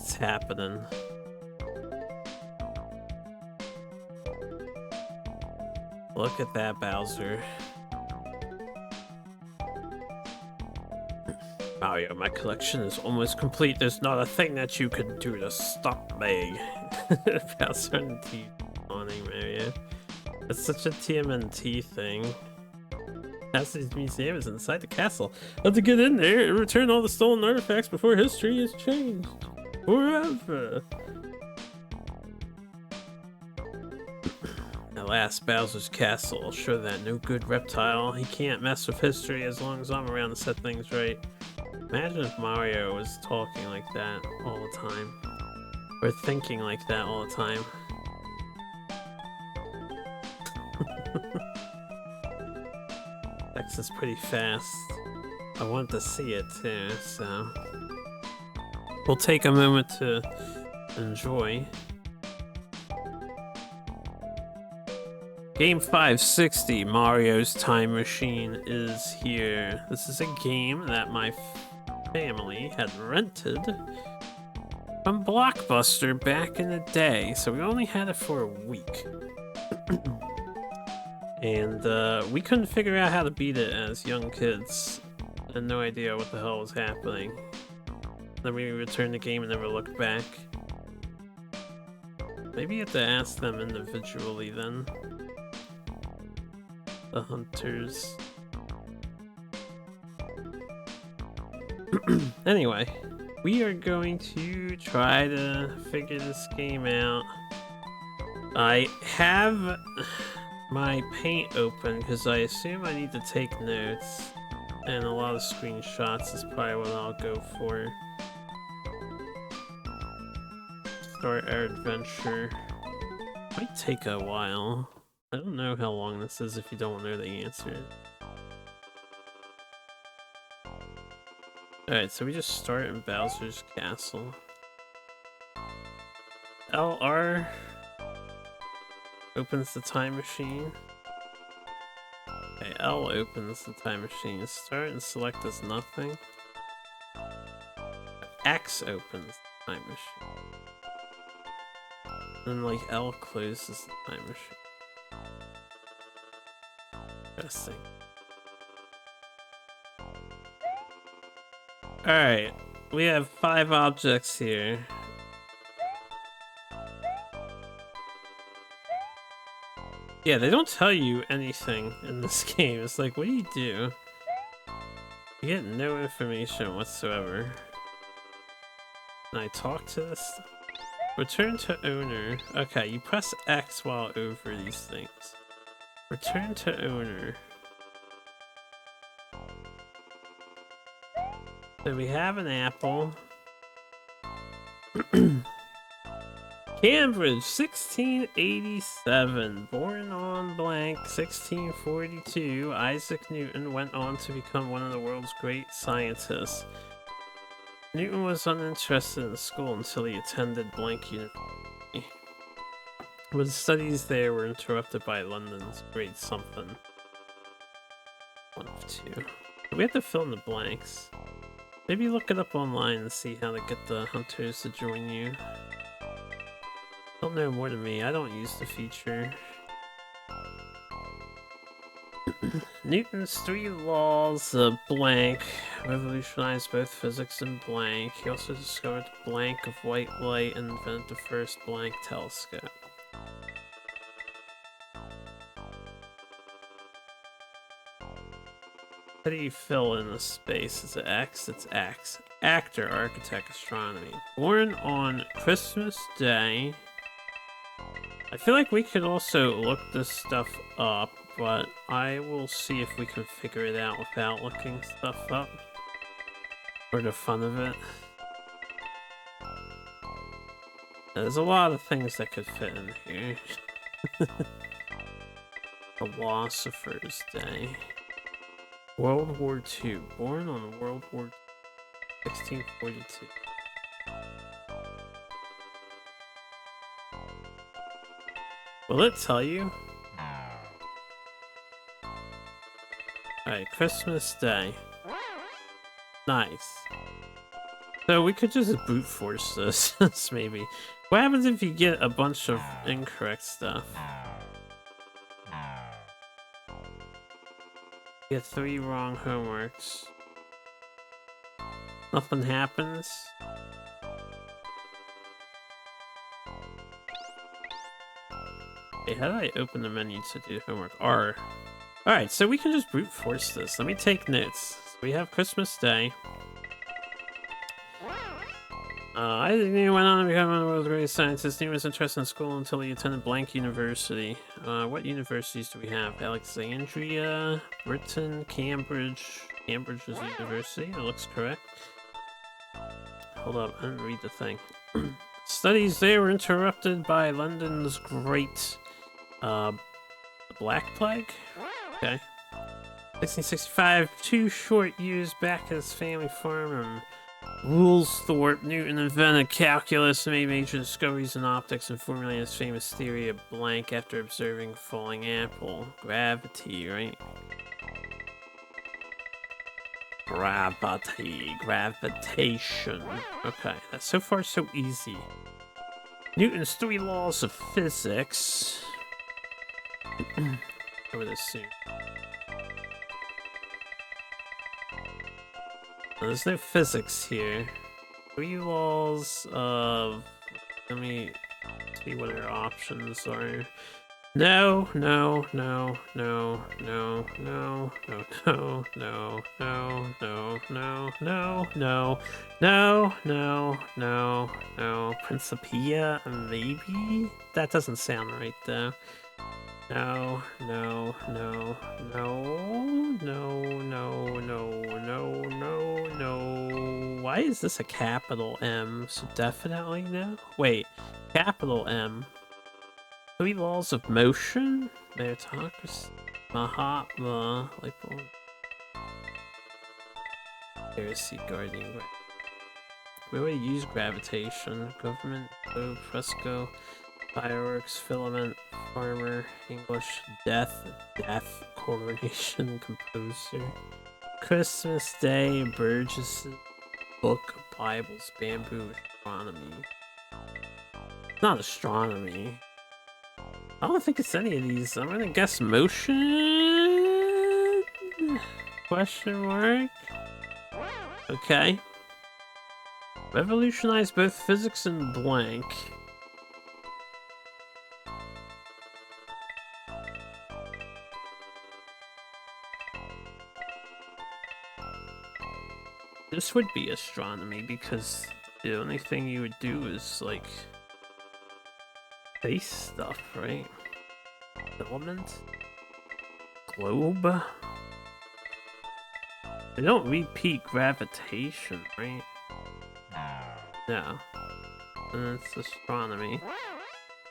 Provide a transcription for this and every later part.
What's happening? Look at that, Bowser. Mario, my collection is almost complete. There's not a thing that you can do to stop me. Bowser and T awning Mario. It's such a TMNT thing. Cassidy's museum is inside the castle. Let's get in there and return all the stolen artifacts before history is changed. Forever. At last, Bowser's castle will show that no good reptile. He can't mess with history as long as I'm around to set things right. Imagine if Mario was talking like that all the time. Or thinking like that all the time. X is pretty fast. I want to see it too, so we'll take a moment to enjoy. Game 560, Mario's Time Machine, is here. This is a game that my family had rented from Blockbuster back in the day, so we only had it for a week. And we couldn't figure out how to beat it as young kids. I had no idea what the hell was happening. Then we returned the game and never looked back. Maybe you have to ask them individually then. The hunters. Anyway, we are going to try to figure this game out. I have my paint open because I assume I need to take notes, and a lot of screenshots is probably what I'll go for. Start our adventure. Might take a while. I don't know how long this is if you don't know the answer. Alright, so we just start in Bowser's castle. LR opens the time machine. Okay, L opens the time machine. Start and select as nothing. X opens the time machine. Then like L closes the time machine. Interesting. Alright, we have 5 objects here. Yeah, they don't tell you anything in this game. It's like, what do you do? You get no information whatsoever. Can I talk to this? Return to owner. Okay, you press X while over these things. Return to owner. So we have an apple. Cambridge, 1687. Born on blank, 1642, Isaac Newton went on to become one of the world's great scientists. Newton was uninterested in school until he attended blank university. But his studies there were interrupted by London's Great Something. 1 of 2. We have to fill in the blanks. Maybe look it up online and see how to get the hunters to join you. They'll know more than me. I don't use the feature. Newton's 3 laws of blank revolutionized both physics and blank. He also discovered the blank of white light and invented the first blank telescope. How do you fill in the space? Is it X? It's X. Actor, architect, astronomy. Born on Christmas Day. I feel like we could also look this stuff up, but I will see if we can figure it out without looking stuff up. For the fun of it. There's a lot of things that could fit in here. Philosopher's Day. World War II. Born on World War II, 1642. Will it tell you? Alright, Christmas Day. Nice. So we could just brute force this, maybe. What happens if you get a bunch of incorrect stuff? You get 3 wrong homeworks. Nothing happens. Hey, how do I open the menu to do homework? R. Alright, so we can just brute force this. Let me take notes. So we have Christmas Day. Isaac Newton went on to become one of the world's greatest scientists. He was interested in school until he attended blank university. What universities do we have? Alexandria, Britain, Cambridge. Cambridge is a university, that looks correct. Hold up, I didn't read the thing. Studies there were interrupted by London's Great the Black Plague? Okay. 1665, 2 short years back at his family farm and Woolsthorpe, Newton invented calculus and made major discoveries in optics and formulated his famous theory of blank after observing a falling apple. Gravity, right? Gravity, gravitation. Okay, that's so far so easy. Newton's 3 laws of physics. Over this soon. There's no physics here. 3 laws of... Let me see what our options are. No, no, no, no, no, no, no, no, no, no, no, no, no, no, no, no, no, no. Principia, maybe? That doesn't sound right though. No, no, no, no, no, no, no, no, no, no. Why is this a capital M? So definitely no. Wait, capital M. 3 laws of motion? Meritocracy. Mahatma. Like, heresy guardian. We already use gravitation. Government, globe, fresco. Fireworks, filament, farmer, English, death, coronation, composer, Christmas Day, Burgess, book, Bibles, bamboo, astronomy. Not astronomy. I don't think it's any of these. I'm gonna guess motion? Question mark? Okay. Revolutionized both physics and blank. This would be astronomy because the only thing you would do is like space stuff, right? Filament? Globe? They don't repeat gravitation, right? No. And it's astronomy.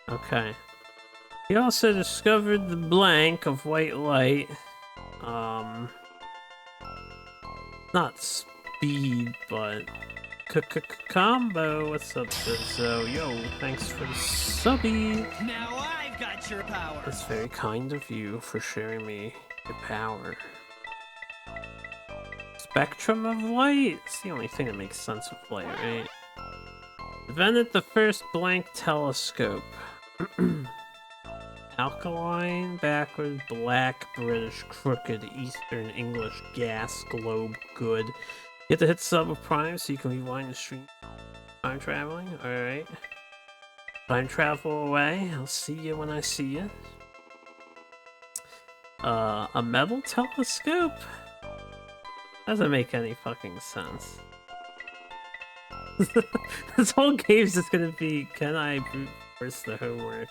Okay. He also discovered the blank of white light. Not speed, but combo. What's up, Zizzo? Yo, thanks for the subby. Now I've got your power. It's very kind of you for sharing me your power. Spectrum of light. It's the only thing that makes sense with light, right? Invented the first blank telescope. Alkaline, backward, black, British, crooked, Eastern, English, gas, globe, good. You have to hit sub of prime so you can rewind the stream. Time traveling, alright. Time travel away, I'll see you when I see you. A metal telescope? Doesn't make any fucking sense. This whole game's just gonna be, can I brute force the homework?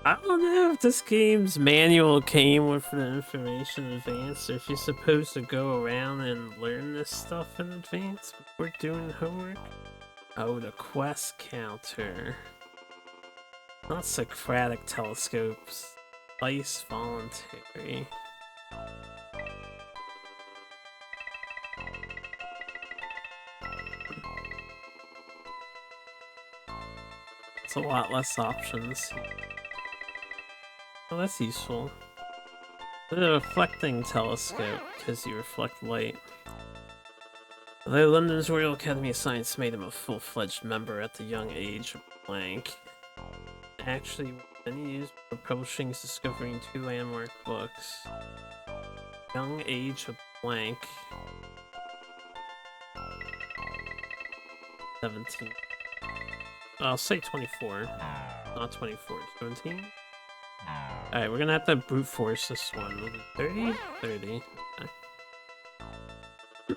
I don't know if this game's manual came with the information in advance, or if you're supposed to go around and learn this stuff in advance before doing homework. Oh, the quest counter. Not Socratic telescopes. Vice voluntary. It's a lot less options. Oh, that's useful. The reflecting telescope, because you reflect light. Although London's Royal Academy of Science made him a full-fledged member at the young age of blank, actually many years for publishing is discovering 2 landmark books. Young age of blank. 17. I'll say 24. Not 24. 17? Alright, we're gonna have to brute force this one. 30? 30.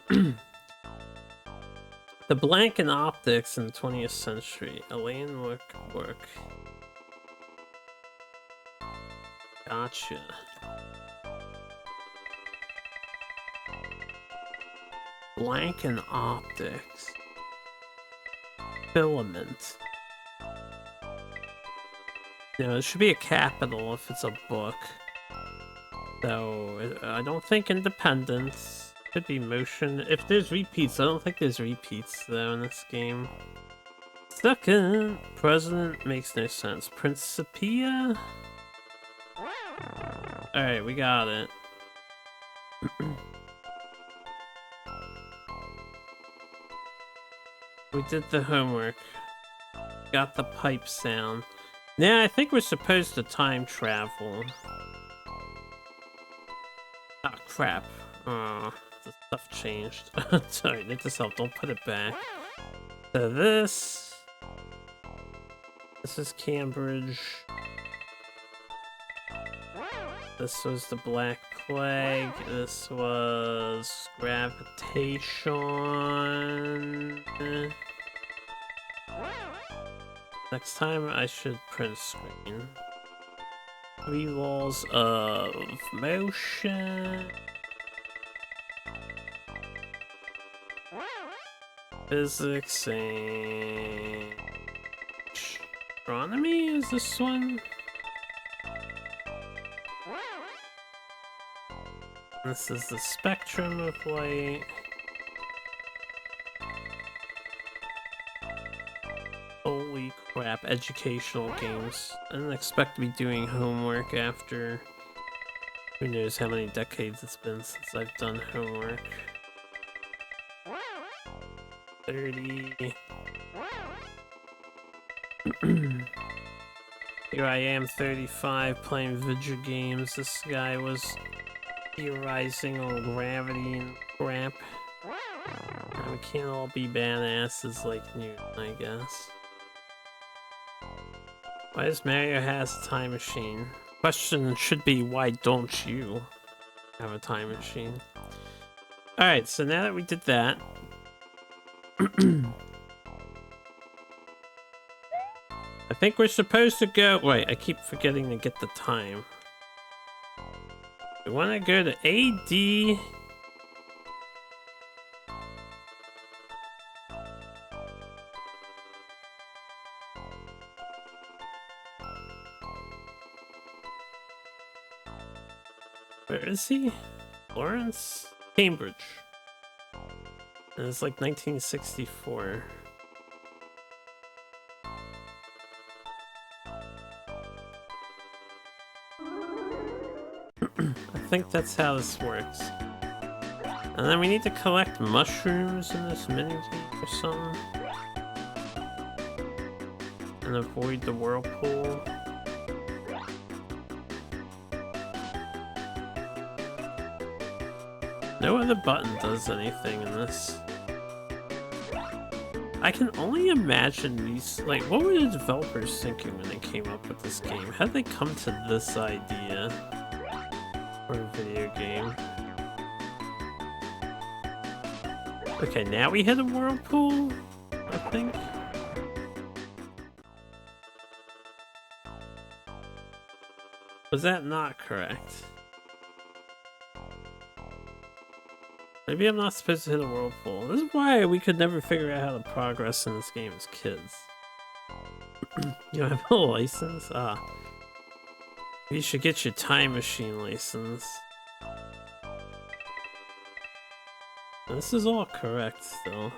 Okay. The blank in optics in the 20th century. Elaine work. Gotcha. Blank in optics. Filament. No, it should be a capital if it's a book. So, I don't think independence. Could be motion. If there's repeats, I don't think there's repeats though in this game. Second, president makes no sense. Principia? Alright, we got it. We did the homework. Got the pipe sound. Now I think we're supposed to time travel. Ah, crap. Oh, the stuff changed. Sorry, note to self, don't put it back. So this is Cambridge. This was the Black Plague. This was gravitation. Next time I should print screen. 3 laws of motion. Physics and astronomy is this one? This is the spectrum of light. Holy crap, educational games. I didn't expect to be doing homework after who knows how many decades it's been since I've done homework. 30. Here I am, 35, playing video games. This guy was theorizing on gravity and crap. We can't all be badasses like Newton, I guess. Why does Mario has a time machine? Question should be, why don't you have a time machine? Alright, so now that we did that, I think we're supposed to go. Wait, I keep forgetting to get the time. We want to go to AD. Where is he? Florence? Cambridge. And it's like 1964. I think that's how this works. And then we need to collect mushrooms in this minigame or something. And avoid the whirlpool. No other button does anything in this. I can only imagine these, like, what were the developers thinking when they came up with this game? How did they come to this idea for a video game? Okay, now we hit a whirlpool, I think. Was that not correct? Maybe I'm not supposed to hit a whirlpool. This is why we could never figure out how to progress in this game as kids. You don't have a license? Ah. You should get your time machine license. This is all correct still.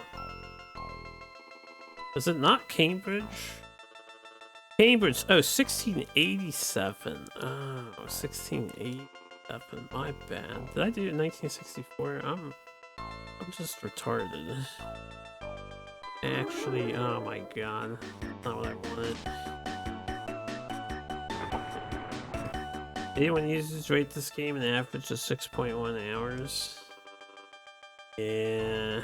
Is it not Cambridge? Cambridge! Oh, 1687. Oh, 1687. My bad. Did I do it in 1964? I'm just retarded. Actually, oh my god. Not what I wanted. Anyone users rate this game an average of 6.1 hours. Yeah.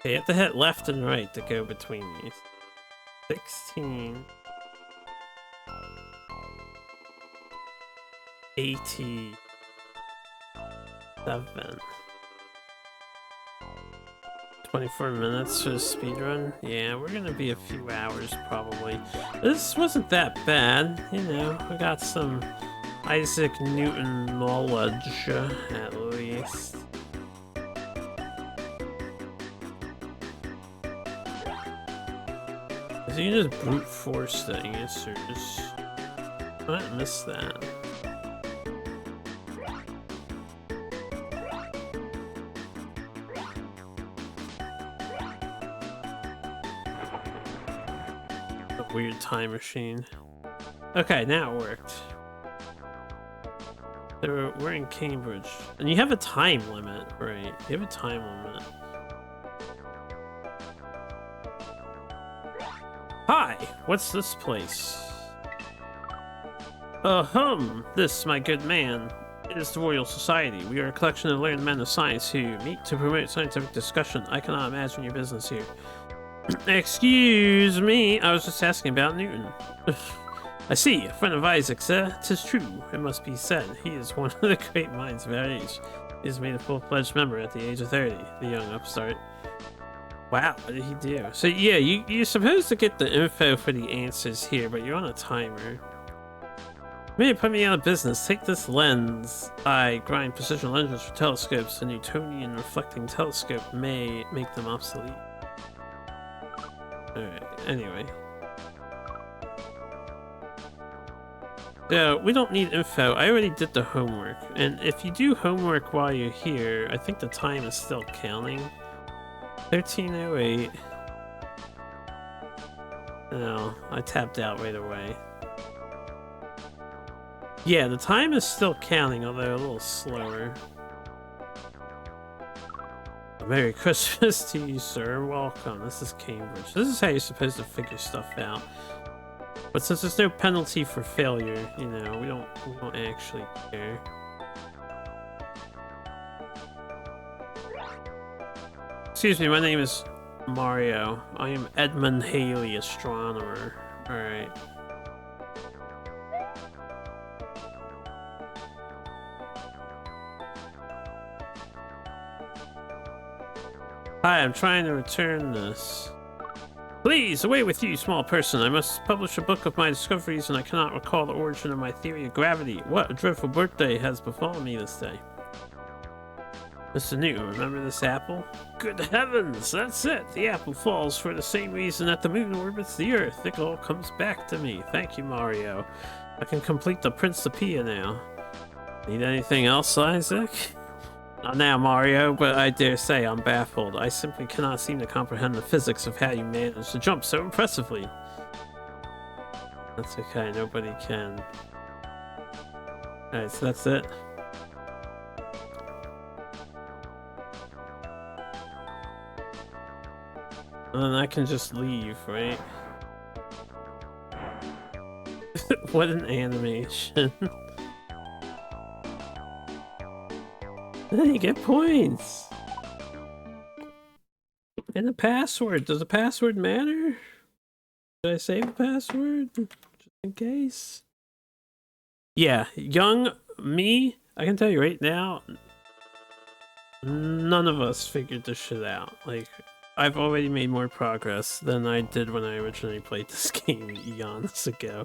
Okay, you have to hit left and right to go between these. 16. 87. 24 minutes for the speedrun? Yeah, we're gonna be a few hours probably. This wasn't that bad, you know, we got some Isaac Newton knowledge at least. So you just brute force the answers. I might miss that. A weird time machine. Okay, now it worked. So we're in Cambridge. And you have a time limit, right? You have a time limit. Hi, what's this place? This, my good man, is the Royal Society. We are a collection of learned men of science who meet to promote scientific discussion. I cannot imagine your business here. Excuse me, I was just asking about Newton. I see, a friend of Isaac's, 'tis true, it must be said. He is one of the great minds of our age. He is made a full-fledged member at the age of 30, the young upstart. Wow, what did he do? So yeah, you're supposed to get the info for the answers here, but you're on a timer. May put me out of business. Take this lens. I grind precision lenses for telescopes. The Newtonian reflecting telescope may make them obsolete. Alright, anyway. So, we don't need info. I already did the homework. And if you do homework while you're here, I think the time is still counting. 13:08. No, I tapped out right away. Yeah, the time is still counting, although a little slower. Merry Christmas to you, sir. Welcome. This is Cambridge. This is how you're supposed to figure stuff out. But since there's no penalty for failure, you know, we don't actually care. Excuse me, my name is Mario. I am Edmund Haley, astronomer. Alright. Hi, I'm trying to return this. Please, away with you, small person. I must publish a book of my discoveries and I cannot recall the origin of my theory of gravity. What a dreadful birthday has befallen me this day. Mr. Newton, remember this apple? Good heavens, that's it! The apple falls for the same reason that the moon orbits the Earth. It all comes back to me. Thank you, Mario. I can complete the Principia now. Need anything else, Isaac? Not now, Mario, but I dare say I'm baffled. I simply cannot seem to comprehend the physics of how you managed to jump so impressively. That's okay, nobody can. Alright, so that's it. And then I can just leave, right? What an animation. You get points. And a password. Does the password matter? Did I save the password? Just in case. Yeah, young me, I can tell you right now, none of us figured this shit out. Like, I've already made more progress than I did when I originally played this game eons ago.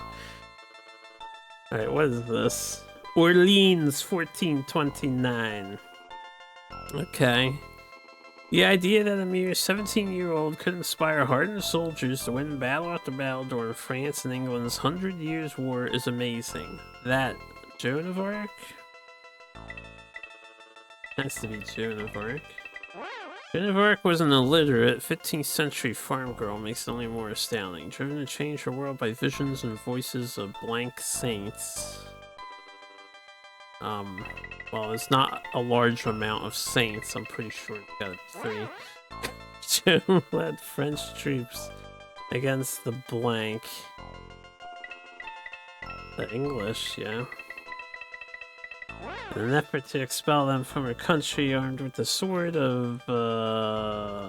Alright, what is this? Orleans 1429. Okay. The idea that a mere 17-year-old could inspire hardened soldiers to win battle after battle during France and England's 100 Years' War is amazing. That Joan of Arc? Has to be Joan of Arc. Joan of Arc was an illiterate 15th century farm girl, makes it only more astounding. Driven to change her world by visions and voices of blank saints. Well, there's not a large amount of saints. I'm pretty sure it's gotta be 3. Joan led French troops against the blank. The English, yeah. In an effort to expel them from her country, armed with the sword of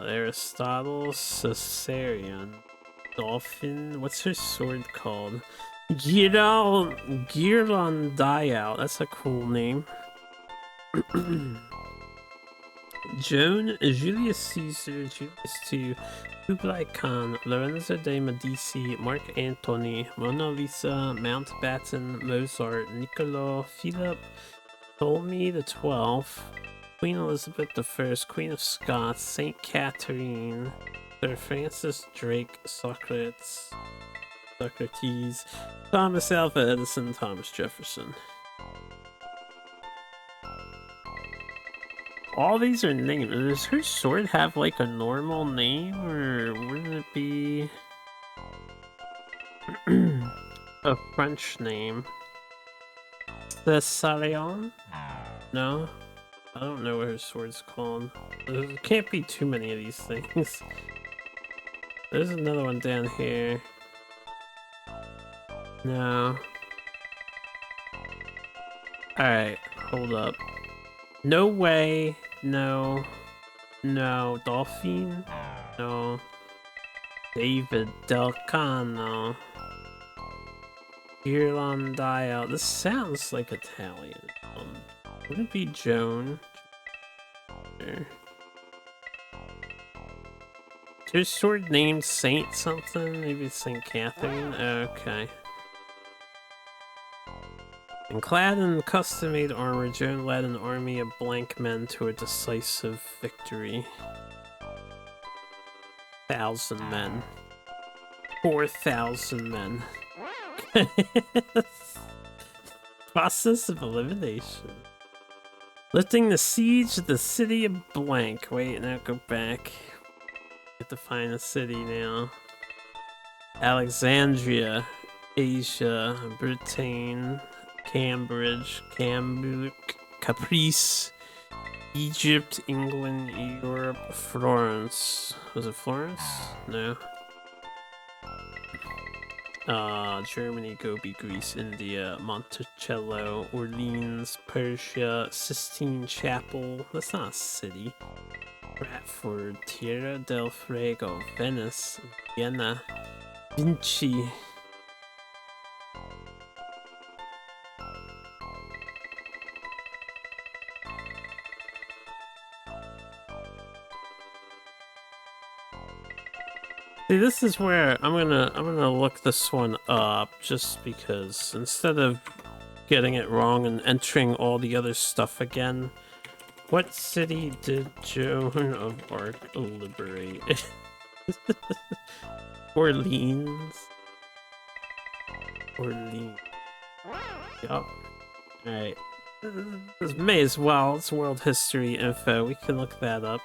Aristotle Caesarion. Dolphin, what's her sword called? Ghirlandaio, that's a cool name. Joan, Julius Caesar, Julius II, Kublai Khan, Lorenzo de Medici, Mark Antony, Mona Lisa, Mountbatten, Mozart, Niccolo, Philip, Ptolemy the 12th, Queen Elizabeth I, Queen of Scots, Saint Catherine, Sir Francis Drake, Socrates, Thomas Alva Edison, Thomas Jefferson. All these are names. Does her sword have like a normal name, or wouldn't it be a French name? Caesarion? No? I don't know what her sword's called. There can't be too many of these things. There's another one down here. No. Alright, hold up. No way. No. No. Dolphin? No. David Delcano. Ghirlandaio. This sounds like Italian. Wouldn't it be Joan? Is her sword named Saint something? Maybe Saint Catherine? Okay. And clad in custom-made armor, Joan led an army of blank men to a decisive victory. 1,000 men. 4,000 men. Process of elimination. Lifting the siege of the city of blank. Wait, now go back. Have to find a city now. Alexandria, Asia, Britain, Cambridge, Cambuc, Caprice, Egypt, England, Europe, Florence. Was it Florence? No. Germany, Gobi, Greece, India, Monticello, Orleans, Persia, Sistine Chapel. That's not a city. Bradford, Tierra del Fuego, Venice, Vienna, Vinci. See, this is where I'm gonna look this one up just because instead of getting it wrong and entering all the other stuff again. What city did Joan of Arc liberate? Orleans. Orleans. Yup. Alright. This may as well. It's world history info. We can look that up.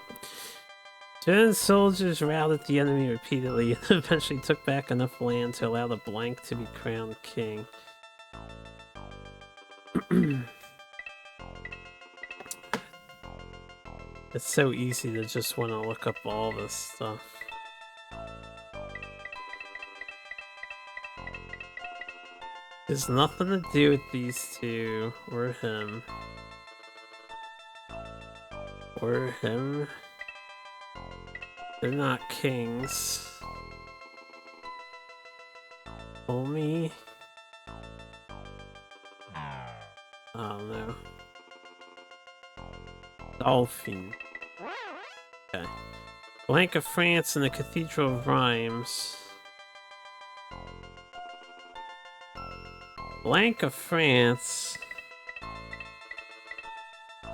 Joan's soldiers routed the enemy repeatedly and eventually took back enough land to allow the blank to be crowned king. It's so easy to just want to look up all this stuff. There's nothing to do with these two, or him. Or him. They're not kings. Homie. Oh no. Dolphin. Okay. Blank of France and the Cathedral of Rheims. Blank of France.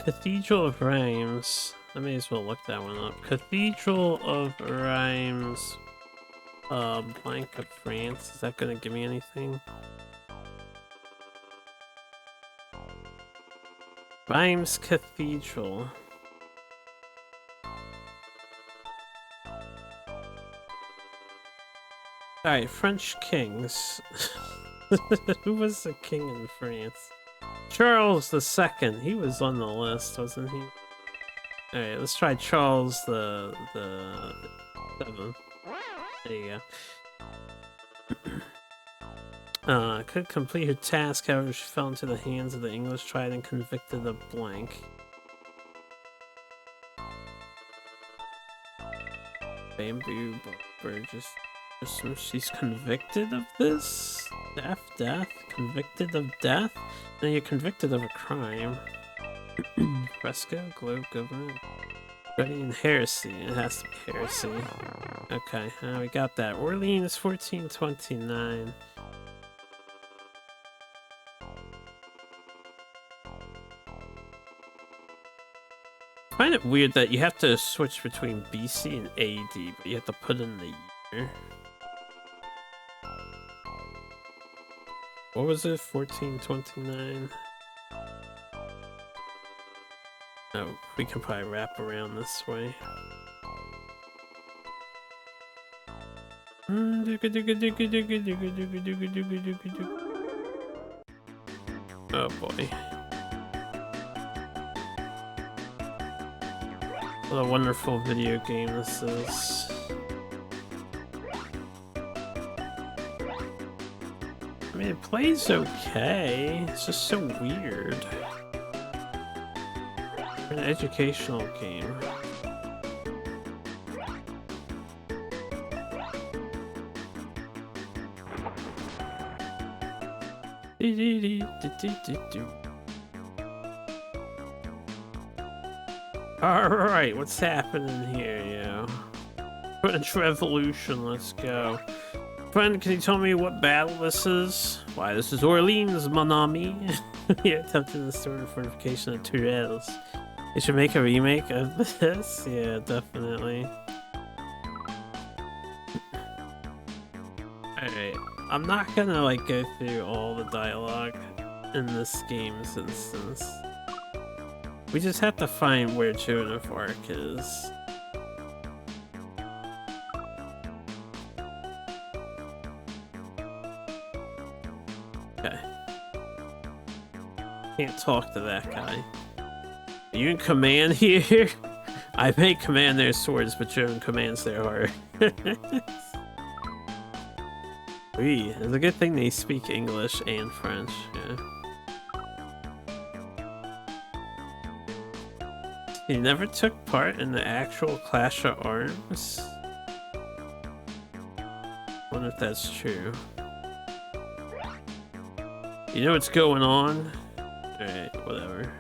Cathedral of Rheims. I may as well look that one up. Cathedral of Rheims. Blank of France. Is that gonna give me anything? Rheims Cathedral. Alright, French kings. Who was the king in France? Charles the Second. He was on the list, wasn't he? Alright, let's try Charles the 7th. There you go. Could complete her task, however she fell into the hands of the English, tried and convicted of blank. Bamboo Burgess. She's convicted of this? Death? Convicted of death? No, you're convicted of a crime. Fresco, Globe, Government. Studying heresy. It has to be heresy. Okay, we got that. Orleans 1429. I find it weird that you have to switch between BC and AD, but you have to put in the year. What was it? 1429? Oh, we can probably wrap around this way. Oh boy. What a wonderful video game this is. I mean, it plays okay. It's just so weird. An educational game. Alright, what's happening here, yo? French Revolution, let's go. Friend, can you tell me what battle this is? Why, this is Orleans, mon ami. You're attempting the sword of fortification of Tourelles. You should make a remake of this? Yeah, definitely. Alright, I'm not gonna like go through all the dialogue in this game's instance. We just have to find where Joan of Arc is. Okay. Can't talk to that guy. Are you in command here? I may command their swords, but Joan commands their heart. It's a good thing they speak English and French, yeah. He never took part in the actual Clash of Arms? Wonder if that's true. You know what's going on? Alright, whatever.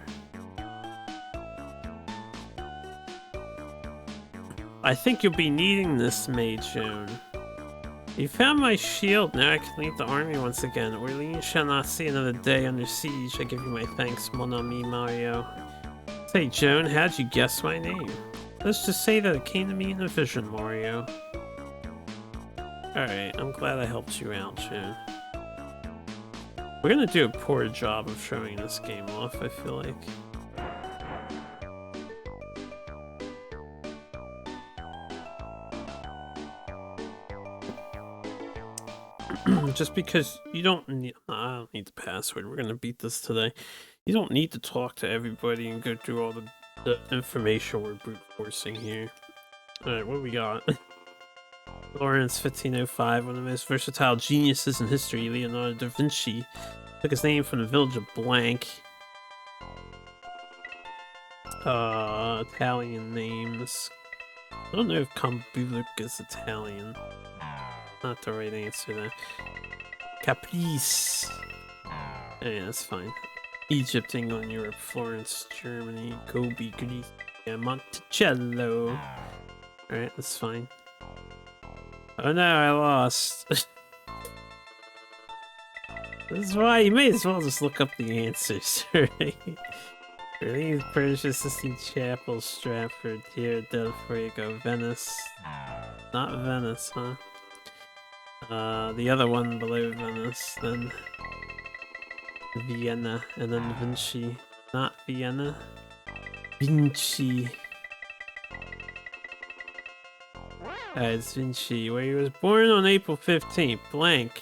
I think you'll be needing this, Maid Joan. You found my shield, now I can lead the army once again. Orleans shall not see another day under siege. I give you my thanks, mon ami Mario. Say, Joan, how'd you guess my name? Let's just say that it came to me in a vision, Mario. Alright, I'm glad I helped you out, Joan. We're gonna do a poor job of showing this game off, I feel like. Just because you don't need... I don't need the password. We're gonna beat this today. You don't need to talk to everybody and go through all the information we're brute forcing here. Alright, what do we got? Lawrence 1505, one of the most versatile geniuses in history, Leonardo da Vinci, took his name from the village of Blank. Italian names. I don't know if Cambulic is Italian. Not the right answer there. Caprice. Yeah, that's fine. Egypt, England, Europe, Florence, Germany, Gobi, Greece, and Monticello. Alright, that's fine. Oh no, I lost. This is why you may as well just look up the answers, right? Orleans, Persia, Sistine Chapel, Stratford, Tierra del Fuego, Venice. Not Venice, huh? The other one below Venice, then Vienna, and then Vinci. Not Vienna. Vinci. It's Vinci, where he was born on April 15th, blank.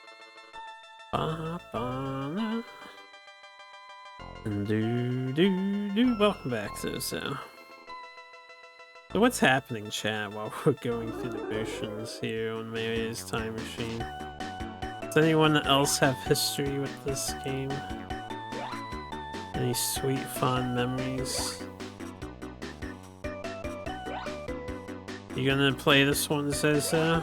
Ba-ba-na. And do. Welcome back, So what's happening, chat, while we're going through the motions here on Mario's Time Machine? Does anyone else have history with this game? Any sweet, fond memories? You gonna play this one, Zozo?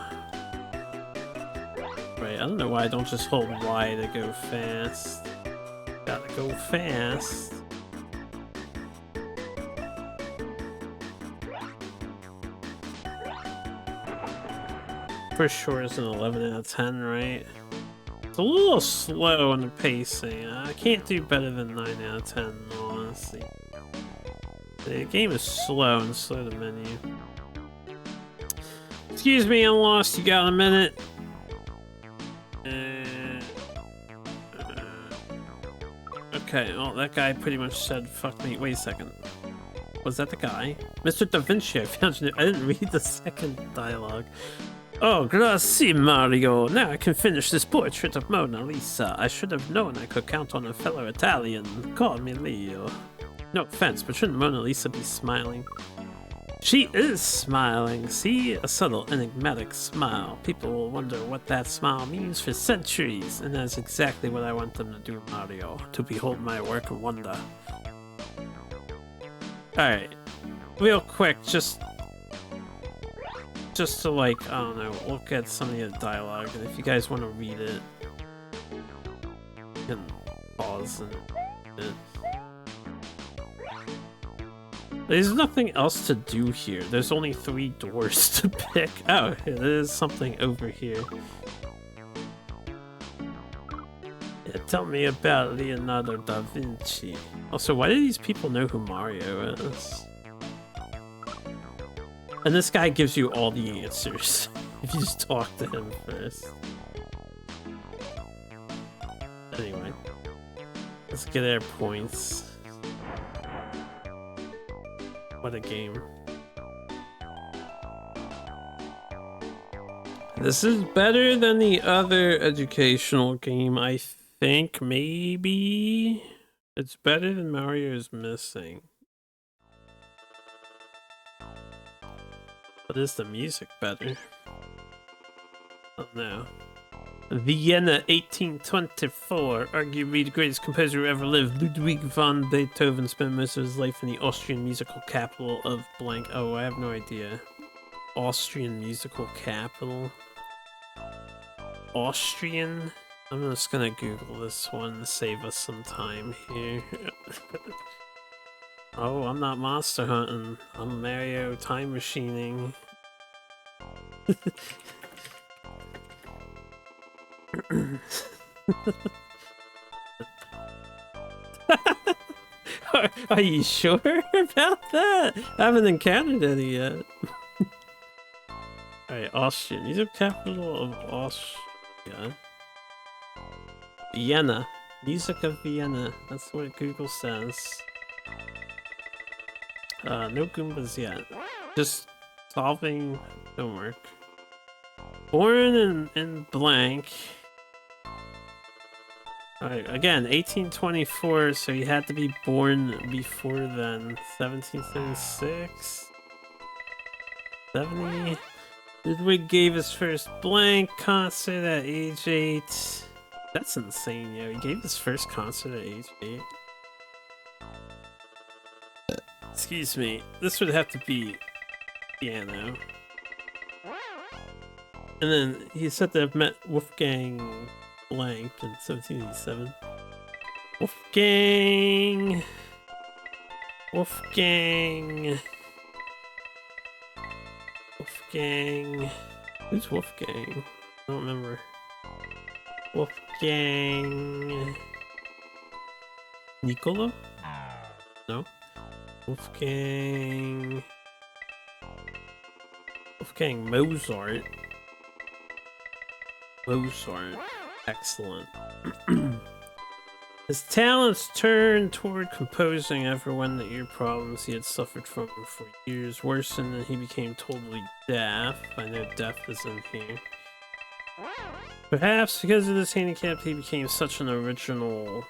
Right, I don't know why I don't just hold Y to go fast. Gotta go fast. For sure it's an 11 out of 10, right? It's a little slow on the pacing. I can't do better than 9 out of 10, honestly. The game is slow and slow to menu. Excuse me, I'm lost. You got a minute? Okay, well, that guy pretty much said, fuck me. Wait a second. Was that the guy? Mr. Da Vinci, I found you. I didn't read the second dialogue. Oh, grazie, Mario. Now I can finish this portrait of Mona Lisa. I should have known I could count on a fellow Italian. Call me Leo. No offense, but shouldn't Mona Lisa be smiling? She is smiling. See? A subtle, enigmatic smile. People will wonder what that smile means for centuries. And that's exactly what I want them to do, Mario. To behold my work and wonder. Alright. Real quick, just to, like, I don't know, look at some of the dialogue. And if you guys want to read it, you can pause and read it. There's nothing else to do here. There's only 3 doors to pick. Oh, there's something over here. Yeah, tell me about Leonardo da Vinci. Also, why do these people know who Mario is? And this guy gives you all the answers. If you just talk to him first. Anyway. Let's get our points. What a game. This is better than the other educational game, I think, maybe? It's better than Mario's Missing. But is the music better? Oh no. Vienna, 1824. Arguably the greatest composer who ever lived. Ludwig van Beethoven spent most of his life in the Austrian musical capital of blank. Oh, I have no idea. Austrian musical capital? Austrian? I'm just gonna Google this one to save us some time here. Oh, I'm not monster hunting. I'm Mario time machining. Are you sure about that? I haven't encountered any yet. Alright, Austrian. These are capital of Austria. Vienna. Music of Vienna. That's what Google says. No Goombas yet. Just solving homework. Born in blank. Alright, again, 1824, so he had to be born before then. 1736? 70? Ludwig gave his first blank concert at age 8. That's insane, yo. He gave his first concert at age 8. Excuse me. This would have to be piano. And then he said to have met Wolfgang blank in 1787. Wolfgang. Who's Wolfgang? I don't remember. Wolfgang. Niccolo? No. Wolfgang Mozart. Excellent. His talents turned toward composing after one of the ear problems he had suffered from for years worsened, and he became totally deaf. I know deaf is in here. Perhaps because of this handicap, he became such an original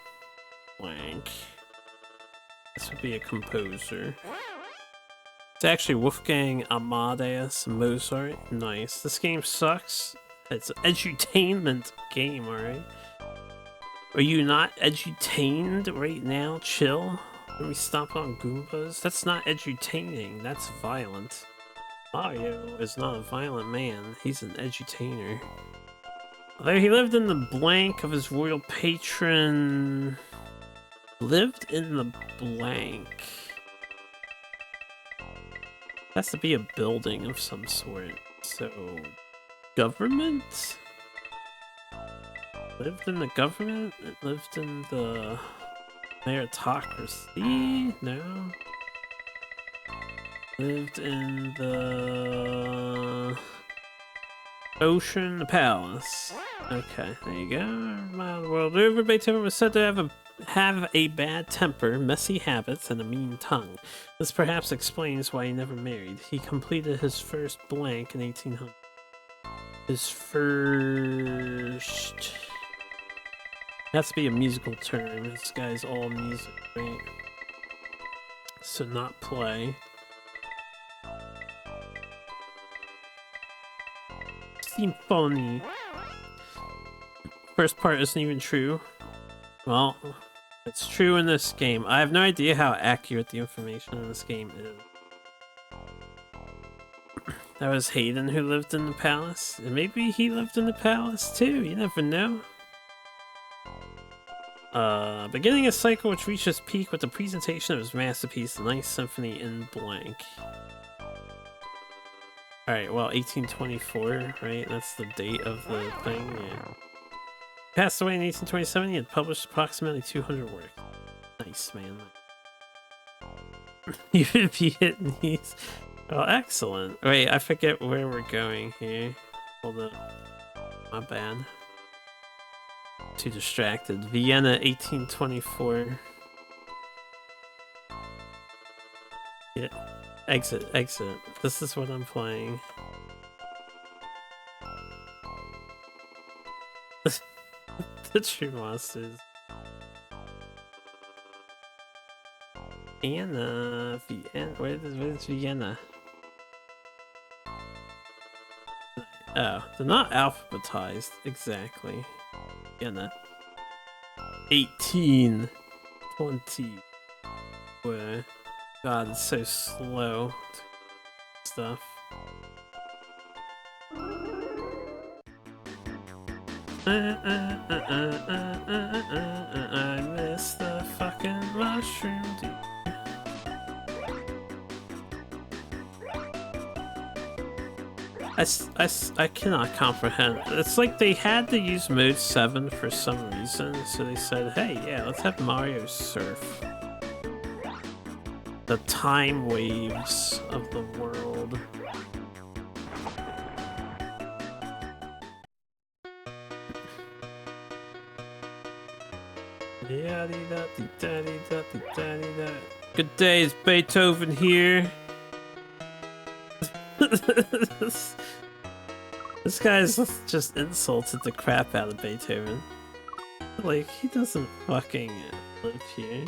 blank. This would be a composer. It's actually Wolfgang Amadeus Mozart. Nice. This game sucks. It's an edutainment game, alright? Are you not edutained right now? Chill. Let me stomp on Goombas. That's not edutaining. That's violent. Mario is not a violent man. He's an edutainer. Although he lived in the blank of his royal patron... Lived in the blank. Has to be a building of some sort. So... Government? Lived in the government? It lived in the... meritocracy? No. Lived in the... Ocean Palace. Okay, there you go. My world over. Beethoven was said to have a bad temper, messy habits, and a mean tongue. This perhaps explains why he never married. He completed his first blank in 1800. His first... Has to be a musical term. This guy's all music, right? So not play. Symphony. First part isn't even true. Well, it's true in this game. I have no idea how accurate the information in this game is. That was Hayden who lived in the palace. And maybe he lived in the palace too. You never know. Beginning a cycle which reaches peak with the presentation of his masterpiece, The Ninth Symphony in blank. Alright, well, 1824, right? That's the date of the thing, yeah. Passed away in 1827, he had published approximately 200 works. Nice, man. You would be hitting these. Oh, excellent. Wait, I forget where we're going here. Hold up. My bad. Too distracted. Vienna, 1824. Yeah. Exit, exit. This is what I'm playing. The True Monsters. Vienna. Where's Vienna? Oh, they're not alphabetized exactly. Vienna. 1820. Where? God, it's so slow. Stuff. I miss the fucking mushroom, dude. I cannot comprehend. It's like they had to use mode 7 for some reason, so they said, hey, yeah, let's have Mario surf the time waves of the world. Good day, it's Beethoven here. This guy's just insulted the crap out of Beethoven. Like, he doesn't fucking live here.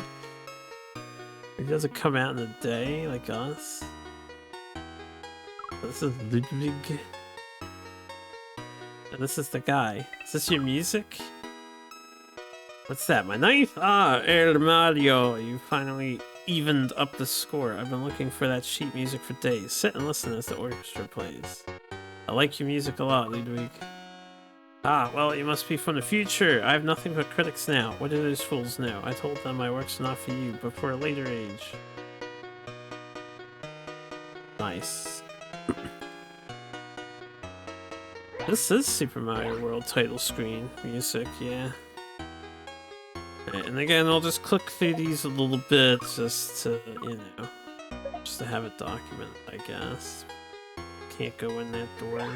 He doesn't come out in a day like us. This is Ludwig. And this is the guy. Is this your music? What's that? My knife? Ah, El Mario. You finally evened up the score. I've been looking for that sheet music for days. Sit and listen as the orchestra plays. I like your music a lot, Ludwig. Ah, well, you must be from the future. I have nothing but critics now. What do those fools know? I told them my work's not for you, but for a later age. Nice. This is Super Mario World title screen music, yeah. Right, and again, I'll just click through these a little bit just to, you know, just to have it documented, I guess. Can't go in that door.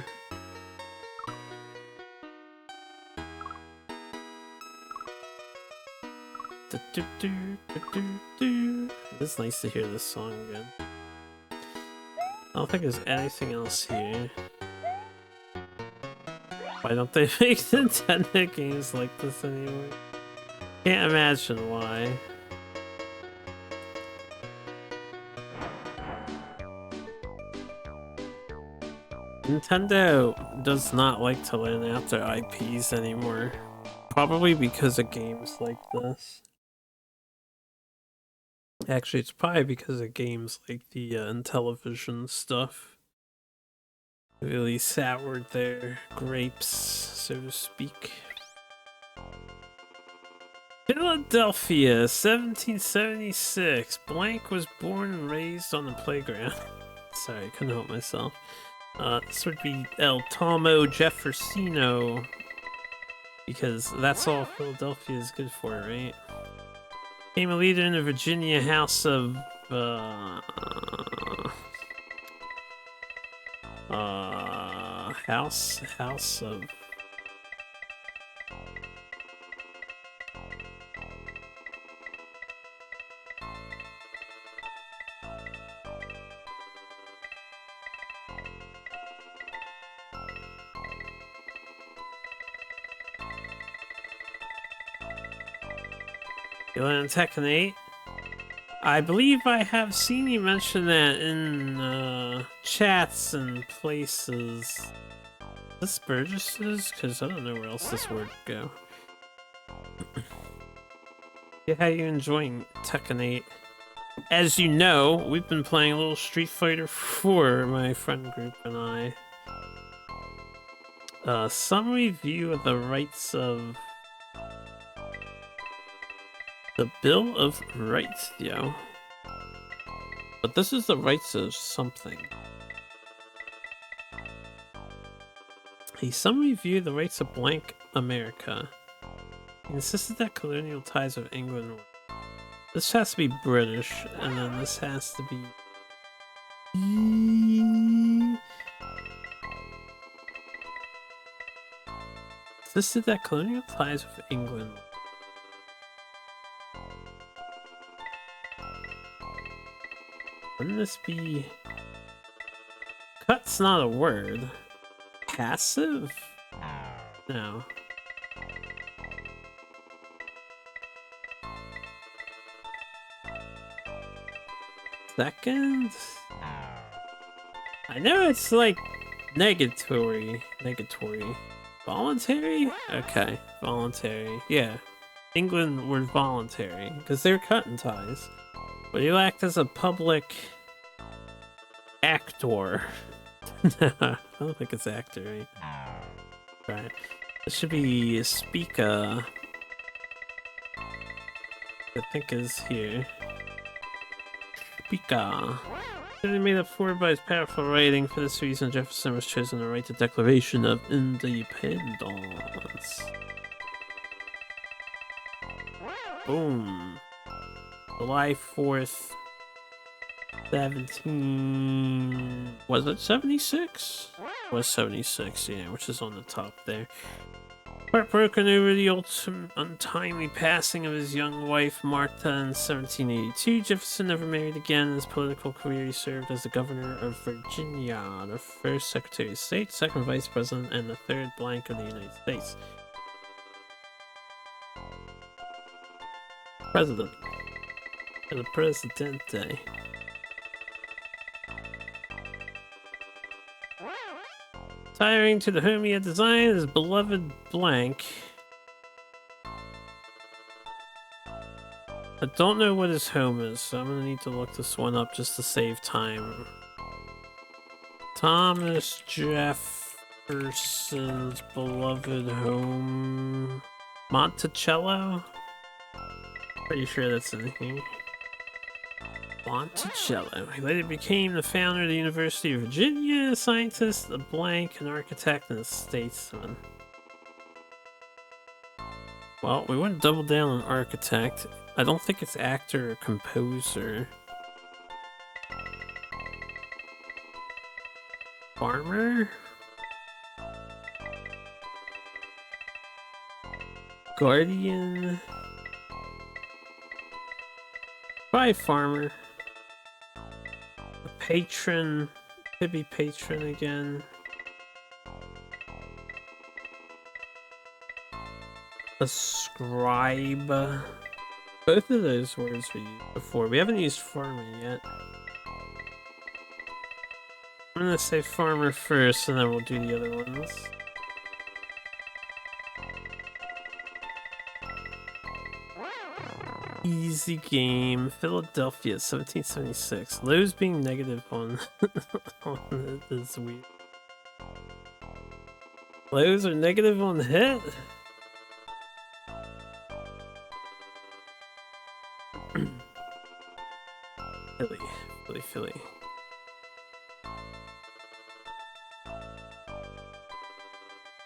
It's nice to hear this song again. I don't think there's anything else here. Why don't they make Nintendo games like this anymore? Can't imagine why. Nintendo does not like to lend out their IPs anymore. Probably because of games like this. Actually, it's probably because of games like the Intellivision stuff. Really soured their grapes, so to speak. Philadelphia, 1776. Blank was born and raised on the playground. Sorry, I couldn't help myself. This would be El Tomo Jeffersino. Because that's all Philadelphia is good for, right? Became a leader in the Virginia House of... House of... You learn Tekken 8? I believe I have seen you mention that in chats and places. Is this Burgess's? Because I don't know where else this word would go. Yeah, how you enjoying Tekken 8? As you know, we've been playing a little Street Fighter 4, my friend group and I. Some review of the rights of... The Bill of Rights, yo. But this is the rights of something. Some review the rights of blank America. He insisted that colonial ties of England were... This has to be British, and then this has to be... Insisted that colonial ties of England... Wouldn't this be... Cut's not a word. Passive? No. Second? I know it's like negatory. Voluntary? Okay, voluntary. Yeah. England were voluntary because they're cutting ties. But you act as a public actor. I don't think it's actor, right? Right. This should be speaker. I think is here. Speaker. He made up for by his powerful writing. For this reason, Jefferson was chosen to write the Declaration of Independence. Boom. July 4th, 17... Was it 76? It was 76, yeah, which is on the top there. Heartbroken over the untimely passing of his young wife, Martha, in 1782, Jefferson never married again. In his political career, he served as the governor of Virginia, the first Secretary of State, second Vice President, and the third blank of the United States. President. El Presidente. Retiring to the home he had designed, his beloved blank. I don't know what his home is, so I'm gonna need to look this one up just to save time. Thomas Jefferson's beloved home. Monticello? Pretty sure that's in here. Monticello. He later became the founder of the University of Virginia, a scientist, a blank, an architect, and a statesman. Well, we wouldn't double down on architect. I don't think it's actor or composer. Farmer? Guardian? Probably farmer. A patron. Could be patron again. Ascribe. Both of those words we used before. We haven't used farmer yet. I'm gonna say farmer first, and then we'll do the other ones. Easy game. Philadelphia, 1776. Lowe's being negative on, on it is weird. Lowe's are negative on hit? Philly.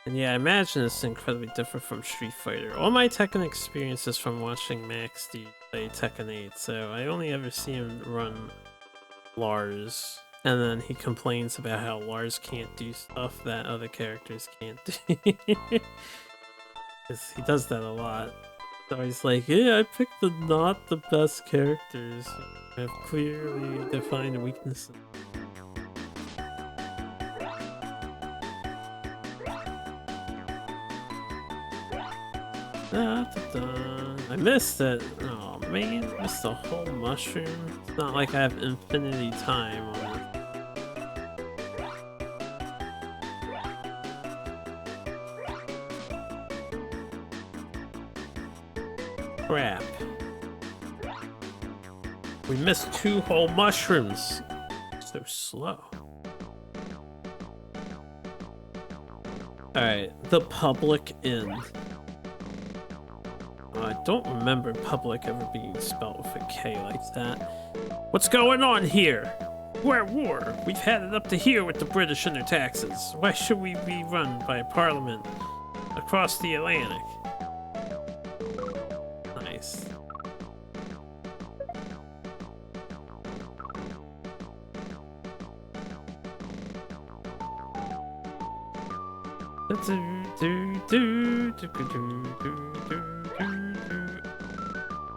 And yeah, I imagine it's incredibly different from Street Fighter. All my Tekken experience is from watching Max D play Tekken 8, so I only ever see him run Lars. And then he complains about how Lars can't do stuff that other characters can't do. Because he does that a lot. So he's like, yeah, I picked not the best characters. I have clearly defined weaknesses. I missed it. Oh man, I missed a whole mushroom. It's not like I have infinity time on it. Crap. We missed 2 whole mushrooms. So slow. Alright, the public end. I don't remember public ever being spelled with a K like that. What's going on here? We're at war. We've had it up to here with the British and their taxes. Why should we be run by a parliament across the Atlantic? Nice.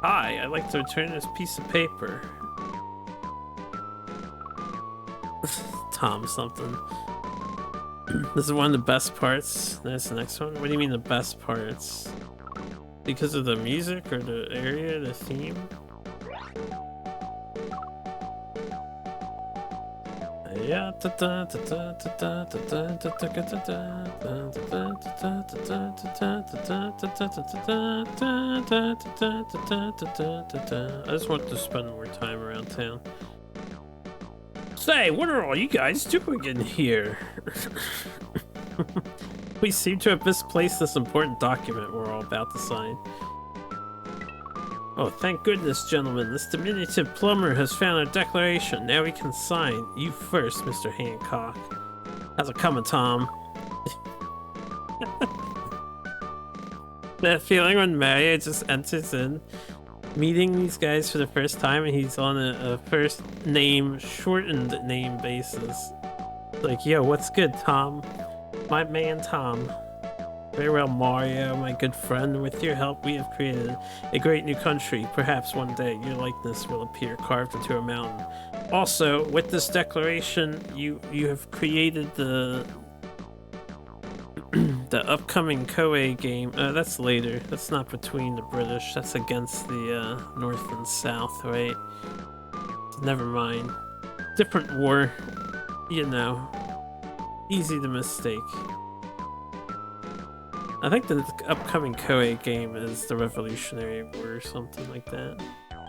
Hi, I'd like to return this piece of paper. Tom something. This is one of the best parts. That's the next one. What do you mean the best parts? Because of the music or the area, the theme? Yeah. I just want to spend more time around town. Say, what are all you guys doing in here? We seem to have misplaced this important document we're all about to sign. Oh, thank goodness, gentlemen. This diminutive plumber has found our declaration. Now we can sign. You first, Mr. Hancock. How's it coming, Tom? That feeling when Mario just enters in, meeting these guys for the first time, and he's on a first name, shortened name basis. Like, yo, what's good, Tom? My man, Tom. Very well, Mario, my good friend. With your help, we have created a great new country. Perhaps one day your likeness will appear carved into a mountain. Also, with this declaration, you have created the the upcoming Koei game. That's later. That's not between the British. That's against the North and South, right? Never mind. Different war. You know. Easy to mistake. I think the upcoming Koei game is the Revolutionary War or something like that.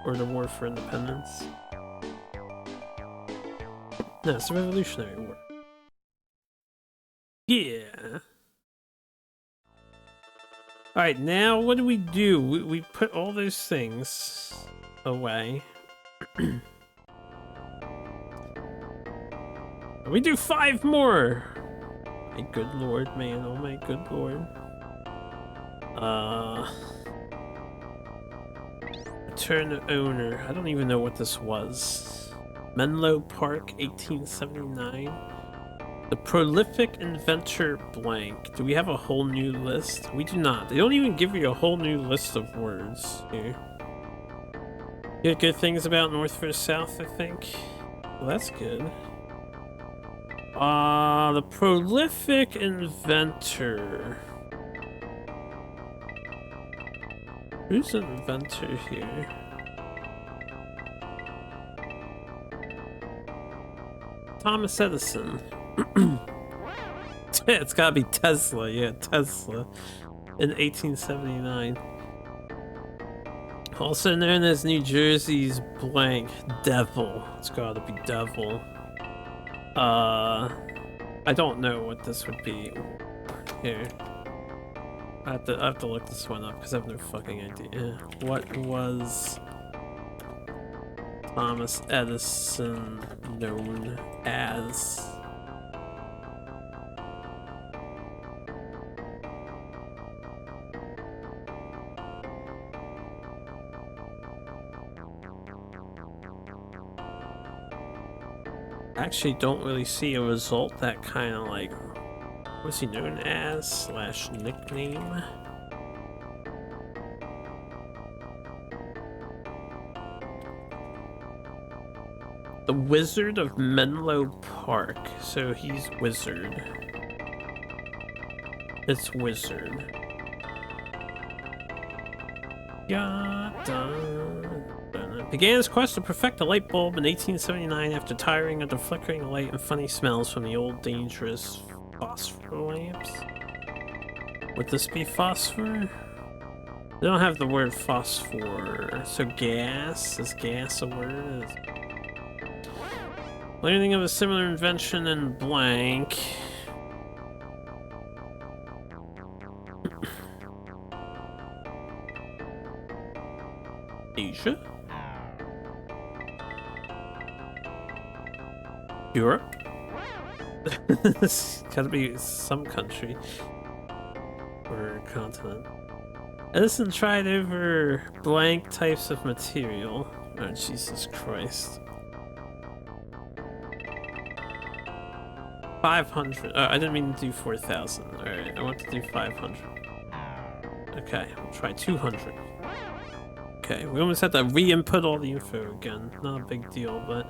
Or the War for Independence. No, it's the Revolutionary War. Yeah. Alright, now what do? We put all those things away. We do 5 more! My good lord, man. Oh my good lord. Return the owner. I don't even know what this was. Menlo Park, 1879. The prolific inventor blank. Do we have a whole new list? We do not. They don't even give you a whole new list of words here. You get good things about North versus South, I think. Well, that's good. The prolific inventor. Who's an inventor here? Thomas Edison. It's gotta be Tesla, yeah, Tesla. In 1879. Also known as New Jersey's blank Devil. It's gotta be Devil. I don't know what this would be. Here. I have to look this one up because I have no fucking idea. What was Thomas Edison known as? Actually don't really see a result that kind of like, what's he known as / nickname? The Wizard of Menlo Park. So he's Wizard. It's Wizard. Began his quest to perfect the light bulb in 1879 after tiring of the flickering light and funny smells from the old dangerous phosphor lamps. Would this be phosphor? They don't have the word phosphor. So gas? Is gas a word? Learning of a similar invention in blank. Asia? Europe? It's gotta be some country or continent. Edison tried over blank types of material. Oh, Jesus Christ. 500. Oh, I didn't mean to do 4,000. Alright, I want to do 500. Okay, we'll try 200. Okay, we almost had to re-input all the info again. Not a big deal, but...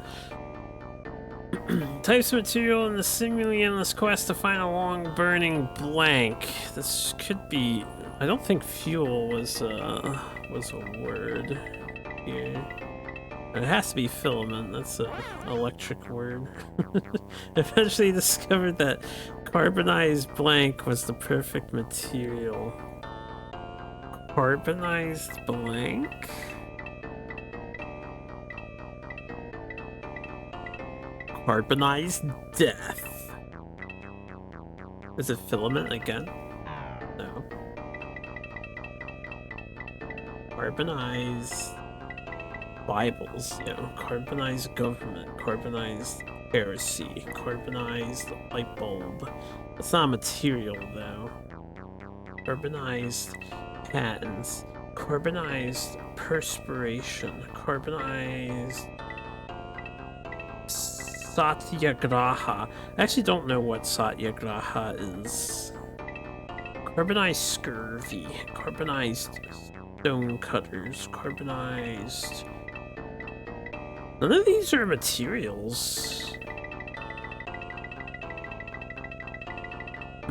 Types of material in the seemingly endless quest to find a long burning blank. This could be... I don't think fuel was a word here. It has to be filament. That's an electric word. Eventually discovered that carbonized blank was the perfect material. Carbonized blank? Carbonized death. Is it filament again? No. Carbonized Bibles, you know, carbonized government, carbonized heresy, carbonized light bulb. It's not a material though. Carbonized patents, carbonized perspiration, carbonized satyagraha. I actually don't know what satyagraha is. Carbonized scurvy, carbonized stone cutters, carbonized... None of these are materials.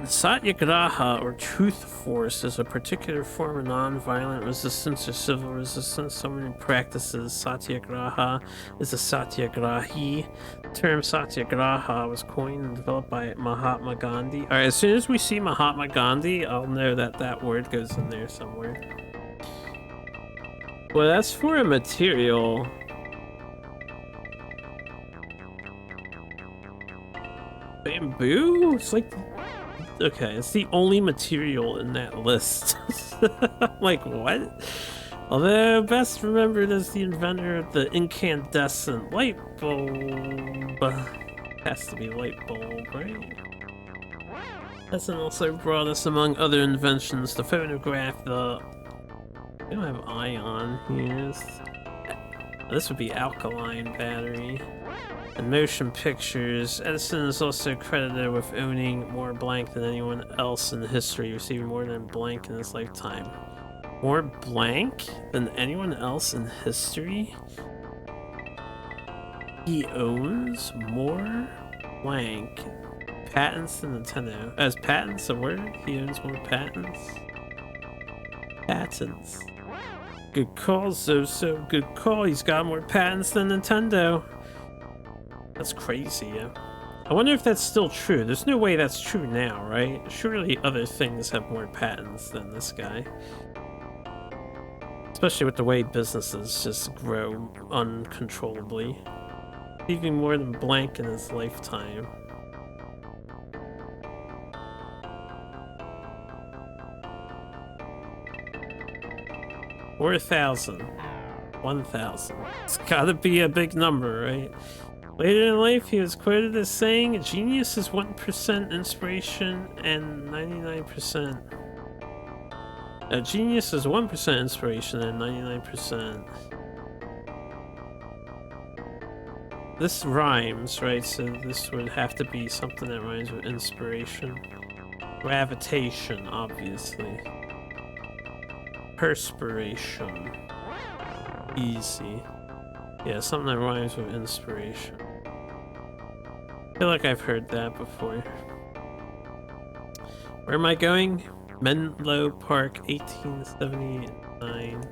Satyagraha, or truth force, is a particular form of non-violent resistance or civil resistance. Someone who practices satyagraha is a satyagrahi. The term satyagraha was coined and developed by Mahatma Gandhi. Alright, as soon as we see Mahatma Gandhi, I'll know that that word goes in there somewhere. Well, that's for a material. Bamboo? It's like... Okay, it's the only material in that list. Like, what? Although best remembered as the inventor of the incandescent light bulb. Has to be light bulb, right? Edison also brought us, among other inventions, the phonograph, the... We don't have ion here. This would be alkaline battery. And motion pictures. Edison is also credited with owning more blank than anyone else in history, receiving more than blank in his lifetime. More blank than anyone else in history? He owns more blank patents than Nintendo. Is patents a word? He owns more patents? Patents. Good call, so good call. He's got more patents than Nintendo. That's crazy, yeah. I wonder if that's still true. There's no way that's true now, right? Surely other things have more patents than this guy. Especially with the way businesses just grow uncontrollably. Leaving more than blank in his lifetime. $4,000. 1,000. It's gotta be a big number, right? Later in life, he was quoted as saying, "A genius is 1% inspiration and 99%. A genius is 1% inspiration and 99%. This rhymes, right? So this would have to be something that rhymes with inspiration. Gravitation, obviously. Perspiration. Easy. Yeah, something that rhymes with inspiration. I feel like I've heard that before. Where am I going? Menlo Park, 1879.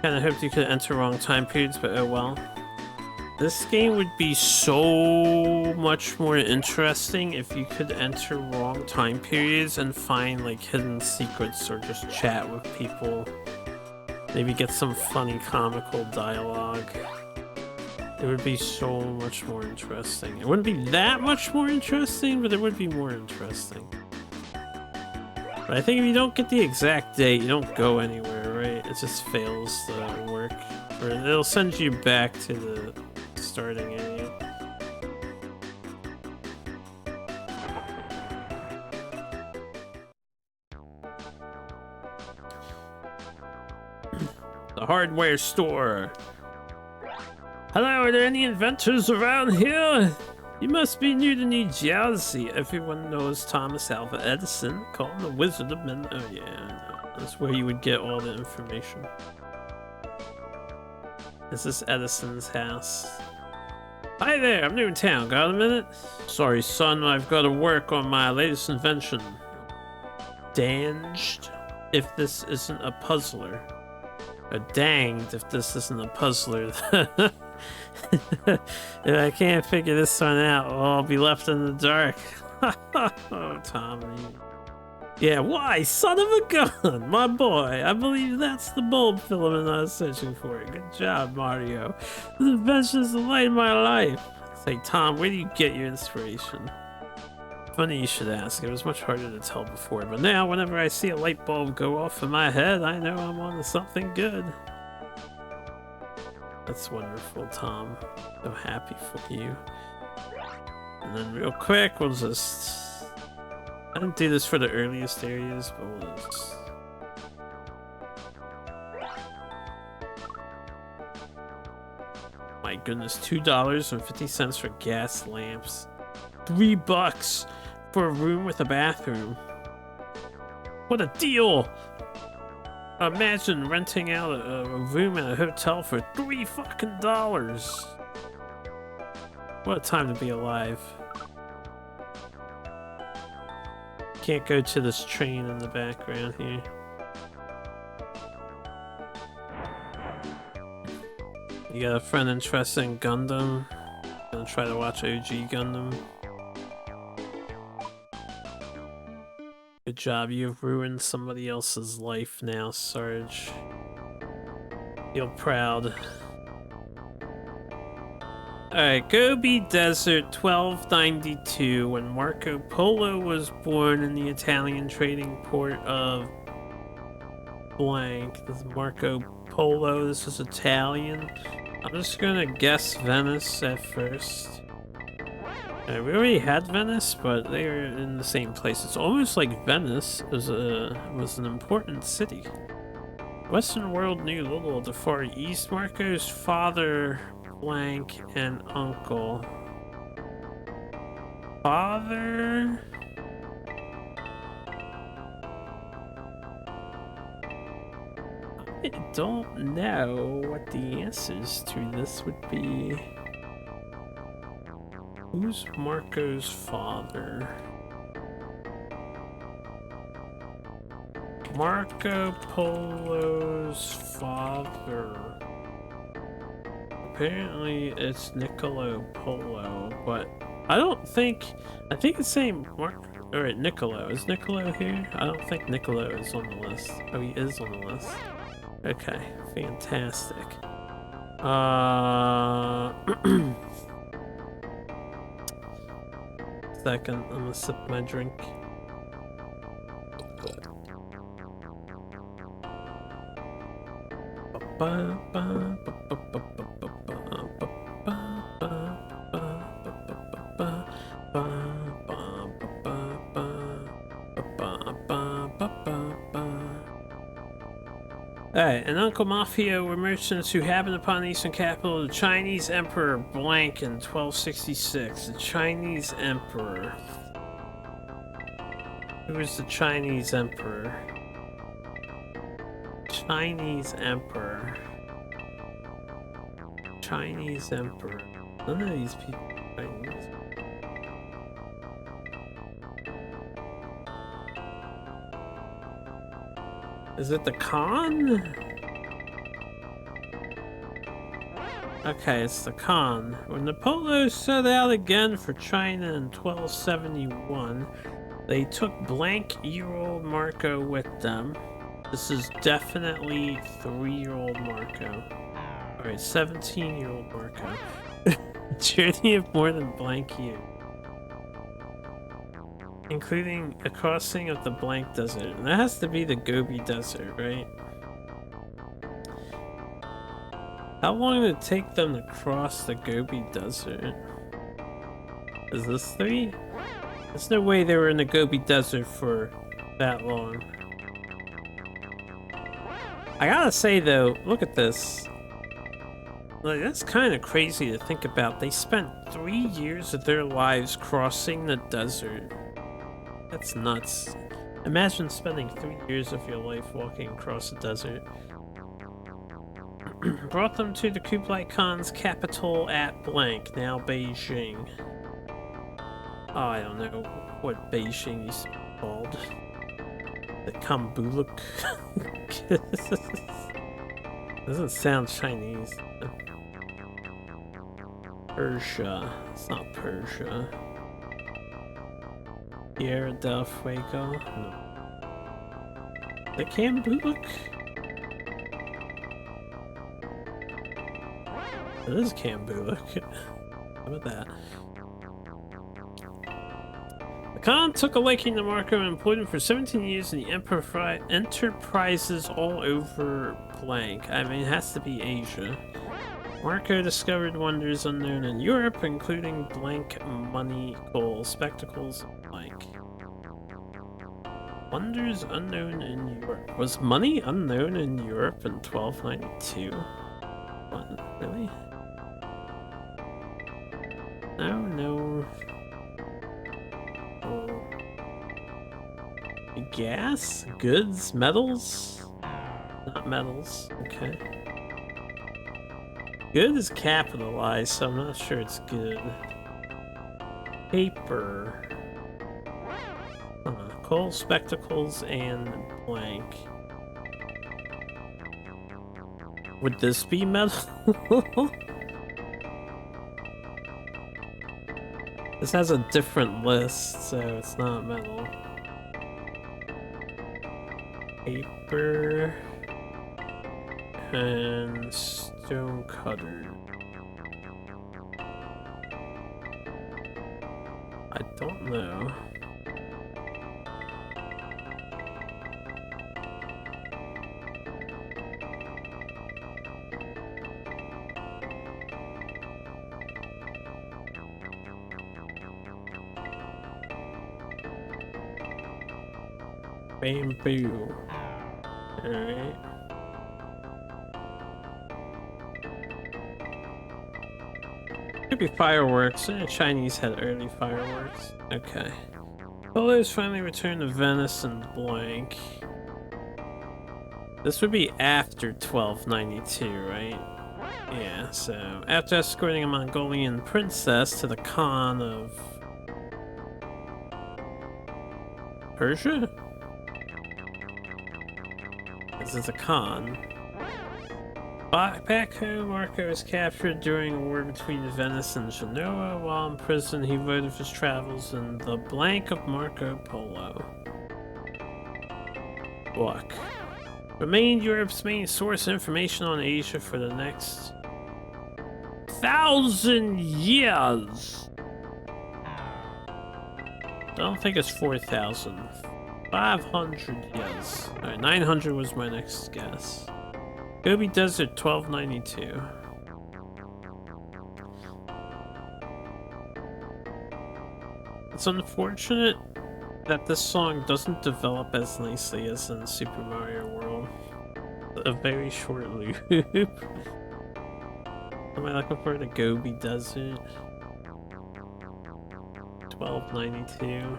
Kinda hoped you could enter wrong time periods, but oh well. This game would be so much more interesting if you could enter wrong time periods and find like hidden secrets or just chat with people. Maybe get some funny comical dialogue. It would be so much more interesting. It wouldn't be that much more interesting, but it would be more interesting. But I think if you don't get the exact date, you don't go anywhere, right? It just fails the work. Or it'll send you back to the starting area. The hardware store. Hello, are there any inventors around here? You must be new to New Jersey. Everyone knows Thomas Alva Edison, called the Wizard of Men. Oh yeah, that's where you would get all the information. Is this Edison's house? Hi there, I'm new in town. Got a minute? Sorry, son, I've got to work on my latest invention. Danged if this isn't a puzzler. Or danged if this isn't a puzzler. If I can't figure this one out, well, I'll be left in the dark. Oh, Tommy. Yeah, why? Son of a gun! My boy, I believe that's the bulb filament I was searching for. Good job, Mario. This invention is the light of my life. Say, Tom, where do you get your inspiration? Funny you should ask. It was much harder to tell before, but now whenever I see a light bulb go off in my head, I know I'm on to something good. That's wonderful, Tom. So happy for you. And then real quick, we'll just... I didn't do this for the earliest areas, but we'll just... My goodness, $2.50 for gas lamps. $3 for a room with a bathroom. What a deal! Imagine renting out a room at a hotel for $3 fucking. What a time to be alive. Can't go to this train in the background here. You got a friend interested in Gundam? Gonna try to watch OG Gundam? Good job, you've ruined somebody else's life now, Sarge. Feel proud. Alright, Gobi Desert 1292, when Marco Polo was born in the Italian trading port of blank. This is Marco Polo, this is Italian. I'm just gonna guess Venice at first. We already had Venice, but they were in the same place. It's almost like Venice was an important city. Western world knew little of the Far East. Marco's father, blank, and uncle. Father? I don't know what the answers to this would be. Who's Marco's father? Marco Polo's father. Apparently it's Niccolo Polo, but I don't think... I think it's saying Alright, Niccolo. Is Niccolo here? I don't think Niccolo is on the list. Oh, he is on the list. Okay, fantastic. Second, I'm gonna sip my drink. Alright, an Uncle Mafia were merchants who happened upon the eastern capital of the Chinese Emperor blank in 1266. The Chinese Emperor. Who was the Chinese Emperor? Chinese Emperor. Chinese Emperor. None of these people are Chinese. Is it the Khan? Okay, it's the Khan. When the Polos set out again for China in 1271, they took blank-year-old Marco with them. This is definitely 3-year-old Marco. Alright, 17-year-old Marco. Journey of more than blank year. Including a crossing of the blank desert. And that has to be the Gobi Desert, right? How long did it take them to cross the Gobi Desert? Is this 3? There's no way they were in the Gobi Desert for that long. I gotta say though, look at this. Like, that's kind of crazy to think about. They spent 3 years of their lives crossing the desert. That's nuts. Imagine spending 3 years of your life walking across the desert. Brought them to the Kublai Khan's capital at blank, now Beijing. Oh, I don't know what Beijing used to be called. The Kambuluk. Doesn't sound Chinese. Persia. It's not Persia. Tierra del Fuego? No. The Kambuluk? It is Kambuluk. How about that? The Khan took a liking to Marco and employed him for 17 years in the enterprises all over blank. I mean, it has to be Asia. Marco discovered wonders unknown in Europe, including blank money, coal, spectacles, and blank. Wonders unknown in Europe. Was money unknown in Europe in 1292? What? Really? No. Oh. Gas? Goods? Metals? Not metals. Okay. Good is capitalized, so I'm not sure it's good. Paper. Coal, spectacles, and blank. Would this be metal? This has a different list, so it's not metal. Paper and stone cutter. I don't know. Bamboo. Alright. Could be fireworks. Chinese had early fireworks. Okay. Polo's finally returned to Venice and blank. This would be after 1292, right? Yeah, so after escorting a Mongolian princess to the Khan of Persia? This is a Khan. Back home, Marco was captured during a war between Venice and Genoa. While in prison, he wrote of his travels in the blank of Marco Polo. Book. Remained Europe's main source of information on Asia for the next 1,000 years. I don't think it's 4,000. 500 years. Alright, 900 was my next guess. Gobi Desert, 1292. It's unfortunate that this song doesn't develop as nicely as in Super Mario World. A very short loop. Am I looking for the Gobi Desert? 1292.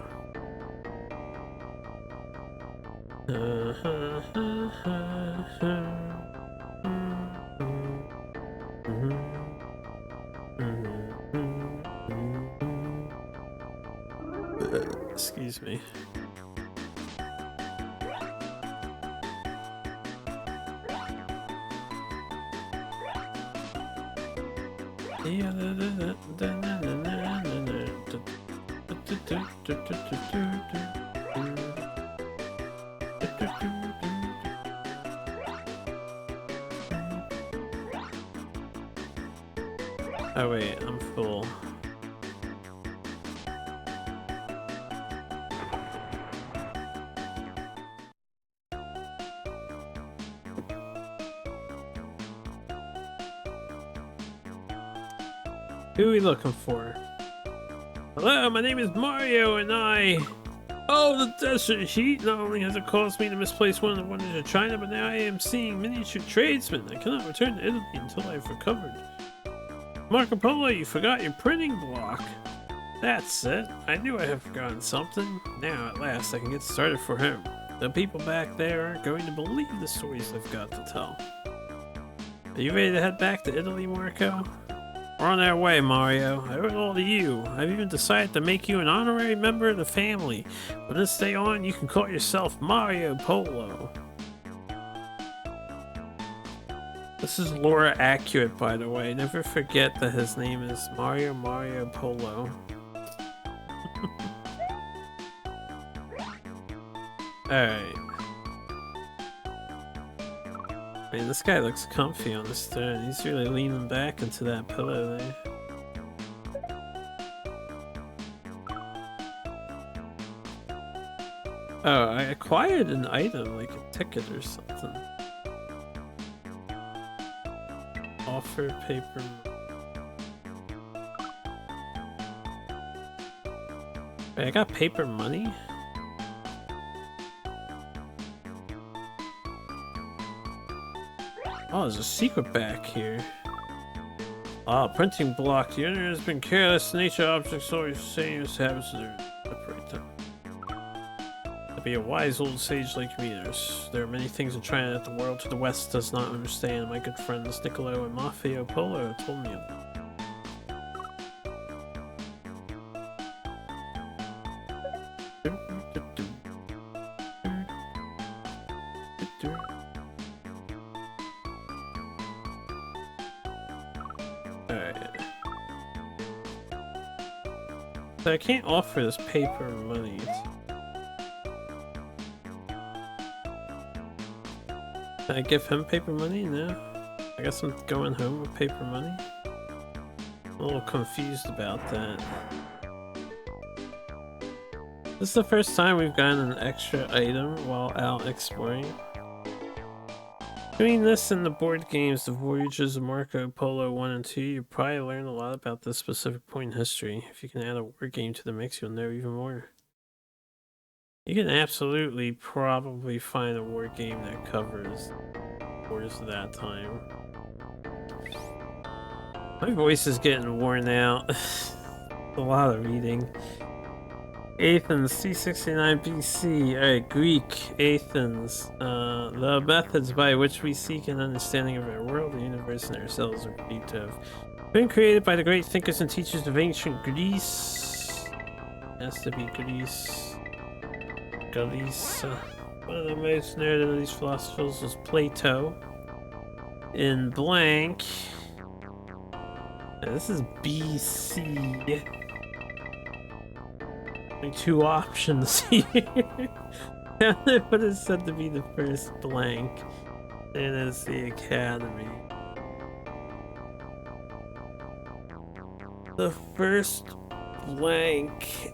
Excuse me. Oh wait, I'm full. Who are we looking for? Hello, my name is Mario and I... Oh, the desert heat! Not only has it caused me to misplace one of the wonders of China, but now I am seeing miniature tradesmen. I cannot return to Italy until I have recovered. Marco Polo, you forgot your printing block. That's it. I knew I had forgotten something. Now, at last, I can get started for him. The people back there aren't going to believe the stories I've got to tell. Are you ready to head back to Italy, Marco? We're on our way, Mario. I owe it all to you. I've even decided to make you an honorary member of the family. From this day on, you can call yourself Mario Polo. This is lore accurate, by the way. Never forget that his name is Mario Polo. Alright. Man, this guy looks comfy on this throne. He's really leaning back into that pillow there. Oh, I acquired an item, like a ticket or something. Offer paper. Wait, I got paper money? Oh, there's a secret back here. Ah, printing block. The owner has been careless. Nature objects always the same as habits to separate them. To be a wise old sage like me, there are many things in China that the world to the west does not understand. My good friends Niccolo and Mafio Polo told me of them. So I can't offer this paper money. Can I give him paper money? No. I guess I'm going home with paper money. I'm a little confused about that. This is the first time we've gotten an extra item while out exploring. Between this and the board games, The Voyages of Marco Polo 1 and 2, you probably learn a lot about this specific point in history. If you can add a word game to the mix, you'll know even more. You can absolutely probably find a word game that covers wars of that time. My voice is getting worn out. A lot of reading. Athens, C69 BC. Alright, Greek, Athens. The methods by which we seek an understanding of our world, the universe, and ourselves are believed to have been created by the great thinkers and teachers of ancient Greece. It has to be Greece. Greece. One of the most noted of these philosophers was Plato. In blank. Now, this is BC. Only 2 options here. What is said to be the first blank? It is the Academy. The first blank,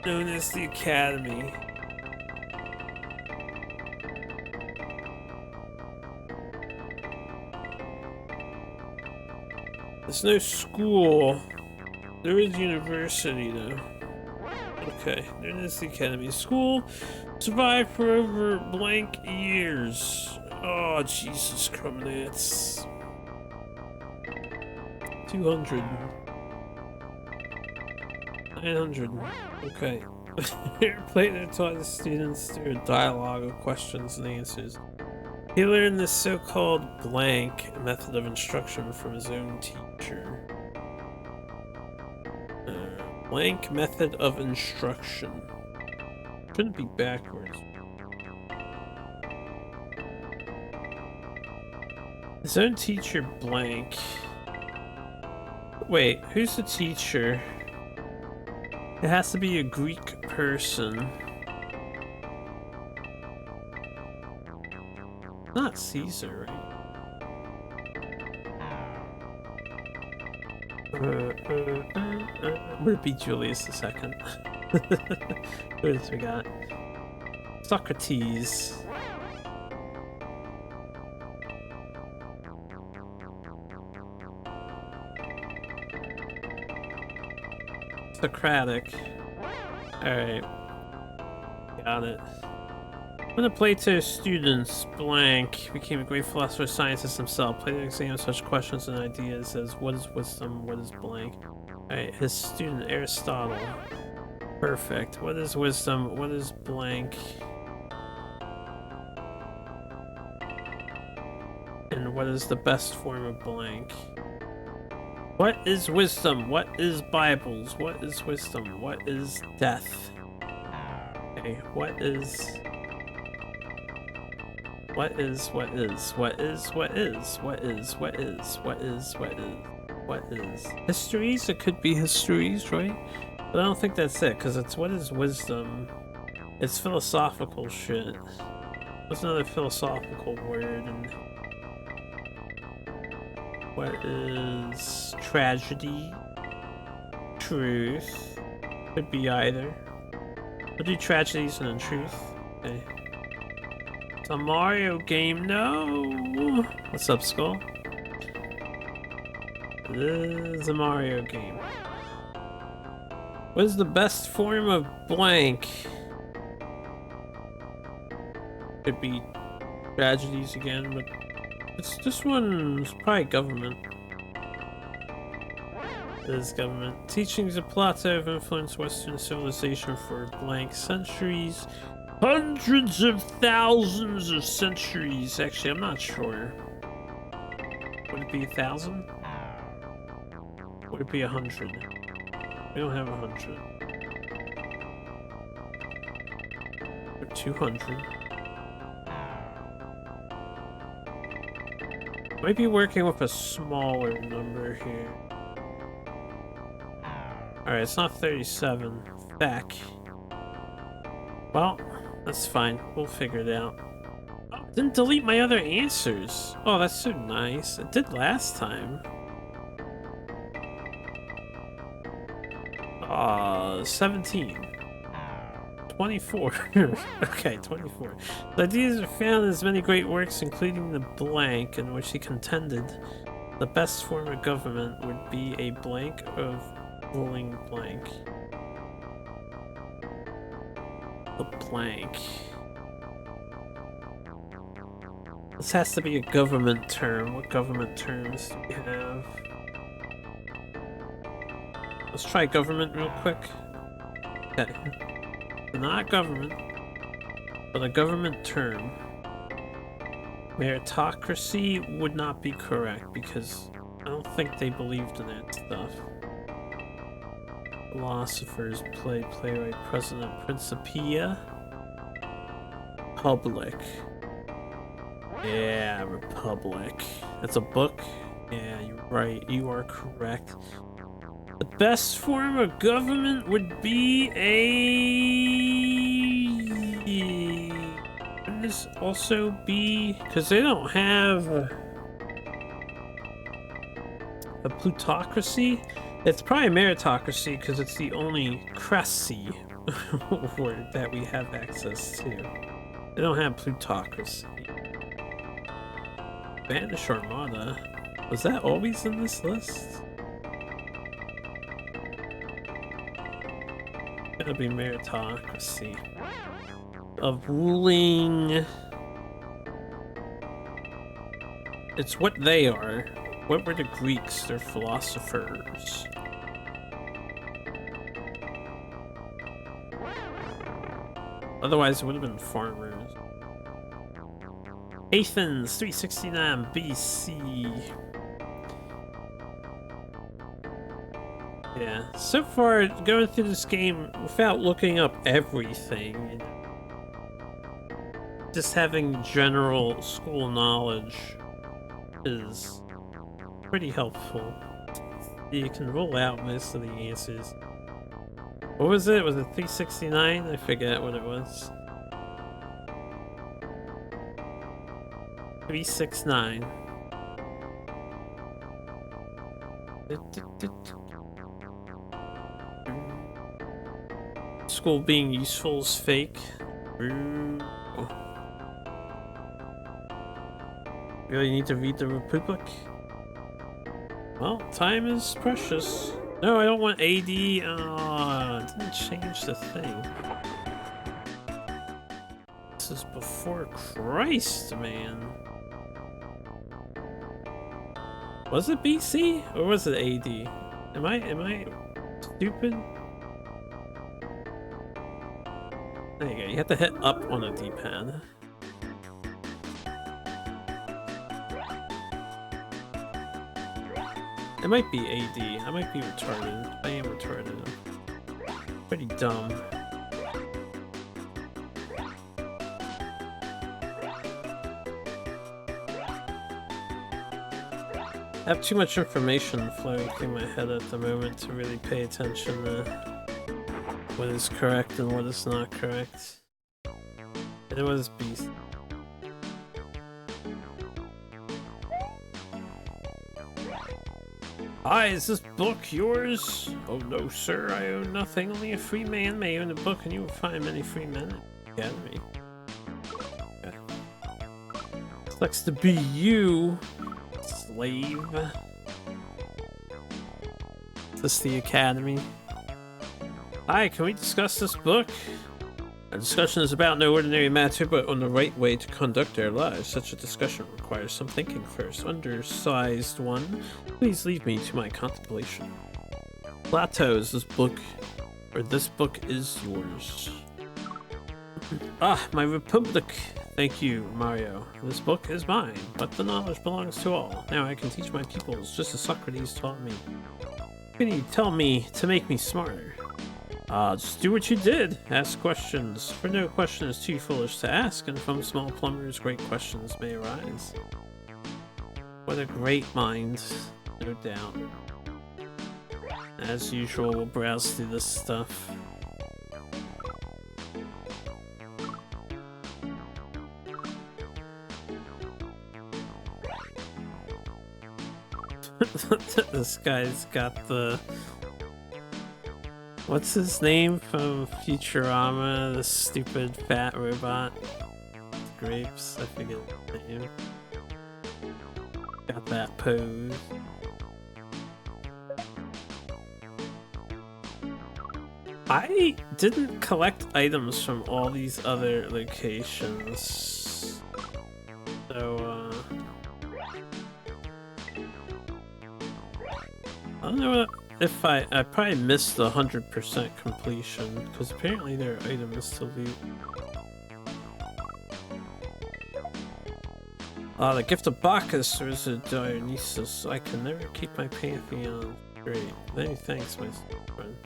known as the Academy. There's no school. There is university though. Okay, there is the Academy. School survived for over blank years. Oh, Jesus Crumbnuts. 200. 900. Okay. Plato taught his students through a dialogue of questions and answers. He learned the so-called blank method of instruction from his own teacher. Blank method of instruction. Shouldn't be backwards. His own teacher blank. Wait, who's the teacher? It has to be a Greek person. Not Caesar, right? Would it be Julius II? Who else we got? Socrates. Socratic. Alright. Got it. One of Plato's students, blank, became a great philosopher scientist himself. Plato examined such questions and ideas as what is wisdom, what is blank. Alright, his student Aristotle. Perfect. What is wisdom, what is blank? And what is the best form of blank? What is wisdom? What is Bibles? What is wisdom? What is death? Okay, what is... What is? Histories? It could be histories, right? But I don't think that's it, because it's what is wisdom? It's philosophical shit. What's another philosophical word? And what is tragedy? Truth? Could be either. We'll do tragedies and then truth. Okay. It's a Mario game, no! What's up, Skull? This is a Mario game. What is the best form of blank? Could be tragedies again, but this one's probably government. It is government. Teachings of Plato have influenced Western civilization for blank centuries. Hundreds of thousands of centuries. Actually, I'm not sure. Would it be 1,000? Would it be 100? We don't have 100. Or 200. Might be working with a smaller number here. Alright, it's not 37. Back. Well, that's fine. We'll figure it out. Oh, it didn't delete my other answers. Oh, that's so nice. It did last time. 17. 24. Okay, 24. The ideas are found in as many great works, including the blank, in which he contended the best form of government would be a blank of ruling blank. The blank. This has to be a government term. What government terms do we have? Let's try government real quick. Okay. Not government, but a government term. Meritocracy would not be correct because I don't think they believed in that stuff. Philosophers, playwright, president, principia. Public. Yeah, republic. That's a book? Yeah, you're right. You are correct. The best form of government would be a... Wouldn't this also be... Because they don't have a plutocracy? It's probably a meritocracy because it's the only cracy word that we have access to. They don't have plutocracy. Spanish Armada. Was that always in this list? Gotta be meritocracy. Of ruling... It's what they are. What were the Greeks? They're philosophers. Otherwise it would have been farmers. Athens, 369 BC. Yeah, so far going through this game without looking up everything, you know, just having general school knowledge is pretty helpful. You can rule out most of the answers. What was it? Was it 369? I forget what it was. 369. School being useful is fake. Really need to read the Republic? Well, time is precious. No, I don't want AD. Oh, it didn't change the thing. This is before Christ, man. Was it BC or was it AD? Am I stupid? There you go. You have to hit up on a D-pad. It might be AD. I might be retarded. I am retarded. Pretty dumb. I have too much information flowing through my head at the moment to really pay attention to what is correct and what is not correct. And it was beast. Hi, is this book yours? Oh no, sir, I own nothing. Only a free man may own a book, and you will find many free men in the academy. Okay. Sucks to be you, slave. Is this the academy? Hi, can we discuss this book? Our discussion is about no ordinary matter, but on the right way to conduct our lives. Such a discussion requires some thinking first. Undersized one, please leave me to my contemplation. Plato, is this book is yours. Ah, my Republic. Thank you, Mario. This book is mine, but the knowledge belongs to all. Now I can teach my pupils, just as Socrates taught me. What can you tell me to make me smarter? Just do what you did. Ask questions, for no question is too foolish to ask, and from small plumbers great questions may arise. What a great mind, no doubt. As usual, we'll browse through this stuff. This guy's got the... What's his name from Futurama? The stupid fat robot? Grapes? I forget the name. Got that pose. I didn't collect items from all these other locations. So, I don't know if I probably missed the 100% completion, because apparently there are items to loot. The gift of Bacchus is a Dionysus. I can never keep my pantheon straight. Many thanks, my friend.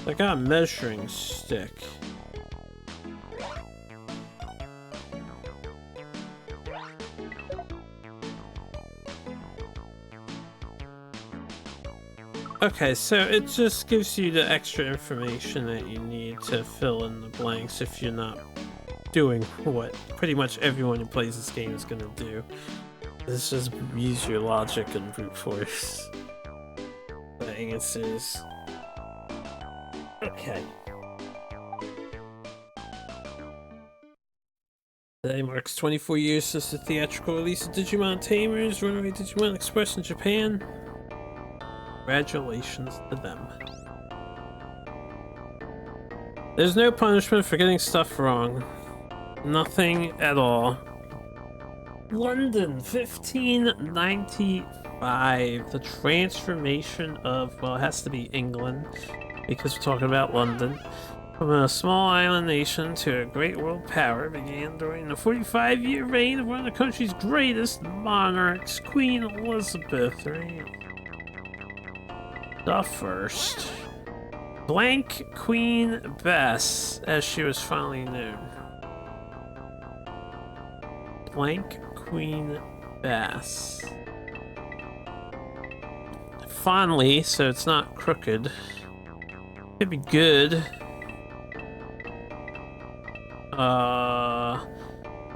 I got a measuring stick. Okay, so it just gives you the extra information that you need to fill in the blanks if you're not doing what pretty much everyone who plays this game is gonna do. It's just use your logic and brute force the answers. Okay. Today marks 24 years since the theatrical release of Digimon Tamers, Runaway Digimon Express in Japan. Congratulations to them. There's no punishment for getting stuff wrong. Nothing at all. London, 1595. The transformation of, well, it has to be England, because we're talking about London. From a small island nation to a great world power began during the 45-year reign of one of the country's greatest monarchs, Queen Elizabeth, right? The First. Blank Queen Bess, as she was fondly known. Blank Queen Bess. Fondly, so it's not crooked. Could be good.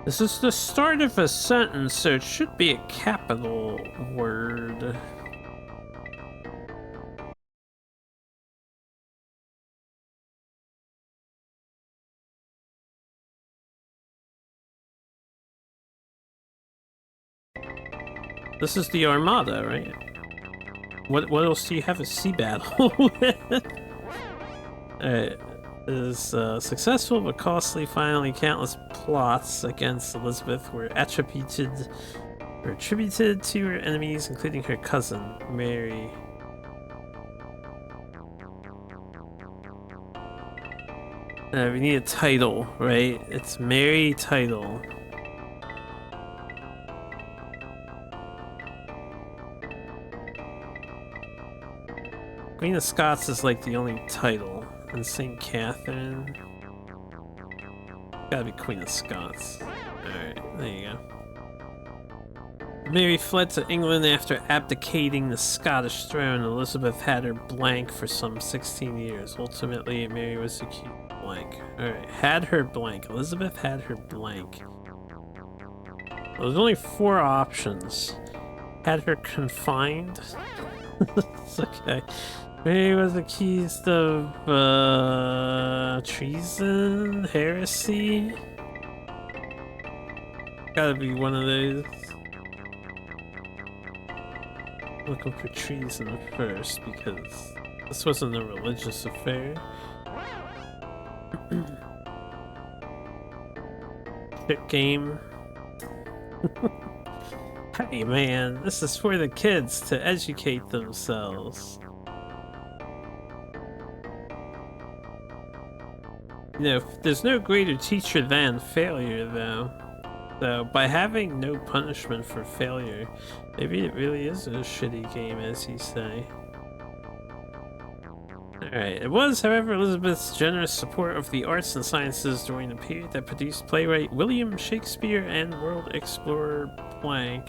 This is the start of a sentence, so it should be a capital word. This is the Armada, right? What else do you have a sea battle with? Alright. Is successful but costly. Finally, countless plots against Elizabeth were attributed to her enemies, including her cousin, Mary. We need a title, right? It's Mary title. Queen of Scots is like the only title. And St. Catherine. Gotta be Queen of Scots. Alright, there you go. Mary fled to England after abdicating the Scottish throne. Elizabeth had her blank for some 16 years. Ultimately, Mary was accused of blank. Alright, had her blank. Elizabeth had her blank. Well, there's only 4 options. Had her confined. It's okay. Mary was accused of treason, heresy. Gotta be one of those. Looking for treason first because this wasn't a religious affair. Shit game. Hey man, this is for the kids to educate themselves. You know, there's no greater teacher than failure, though. So, by having no punishment for failure, maybe it really is a shitty game, as you say. Alright, it was, however, Elizabeth's generous support of the arts and sciences during the period that produced playwright William Shakespeare and world explorer blank.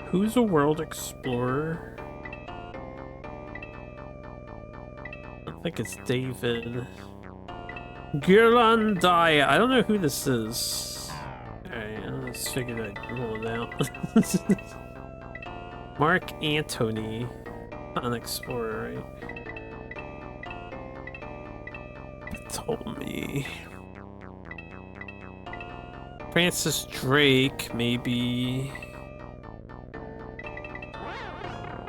Who's a world explorer? I think it's David. Ghirlandaia. I don't know who this is. Alright, I just figured I'd roll it out. Mark Antony. An explorer, right? It told me. Francis Drake, maybe.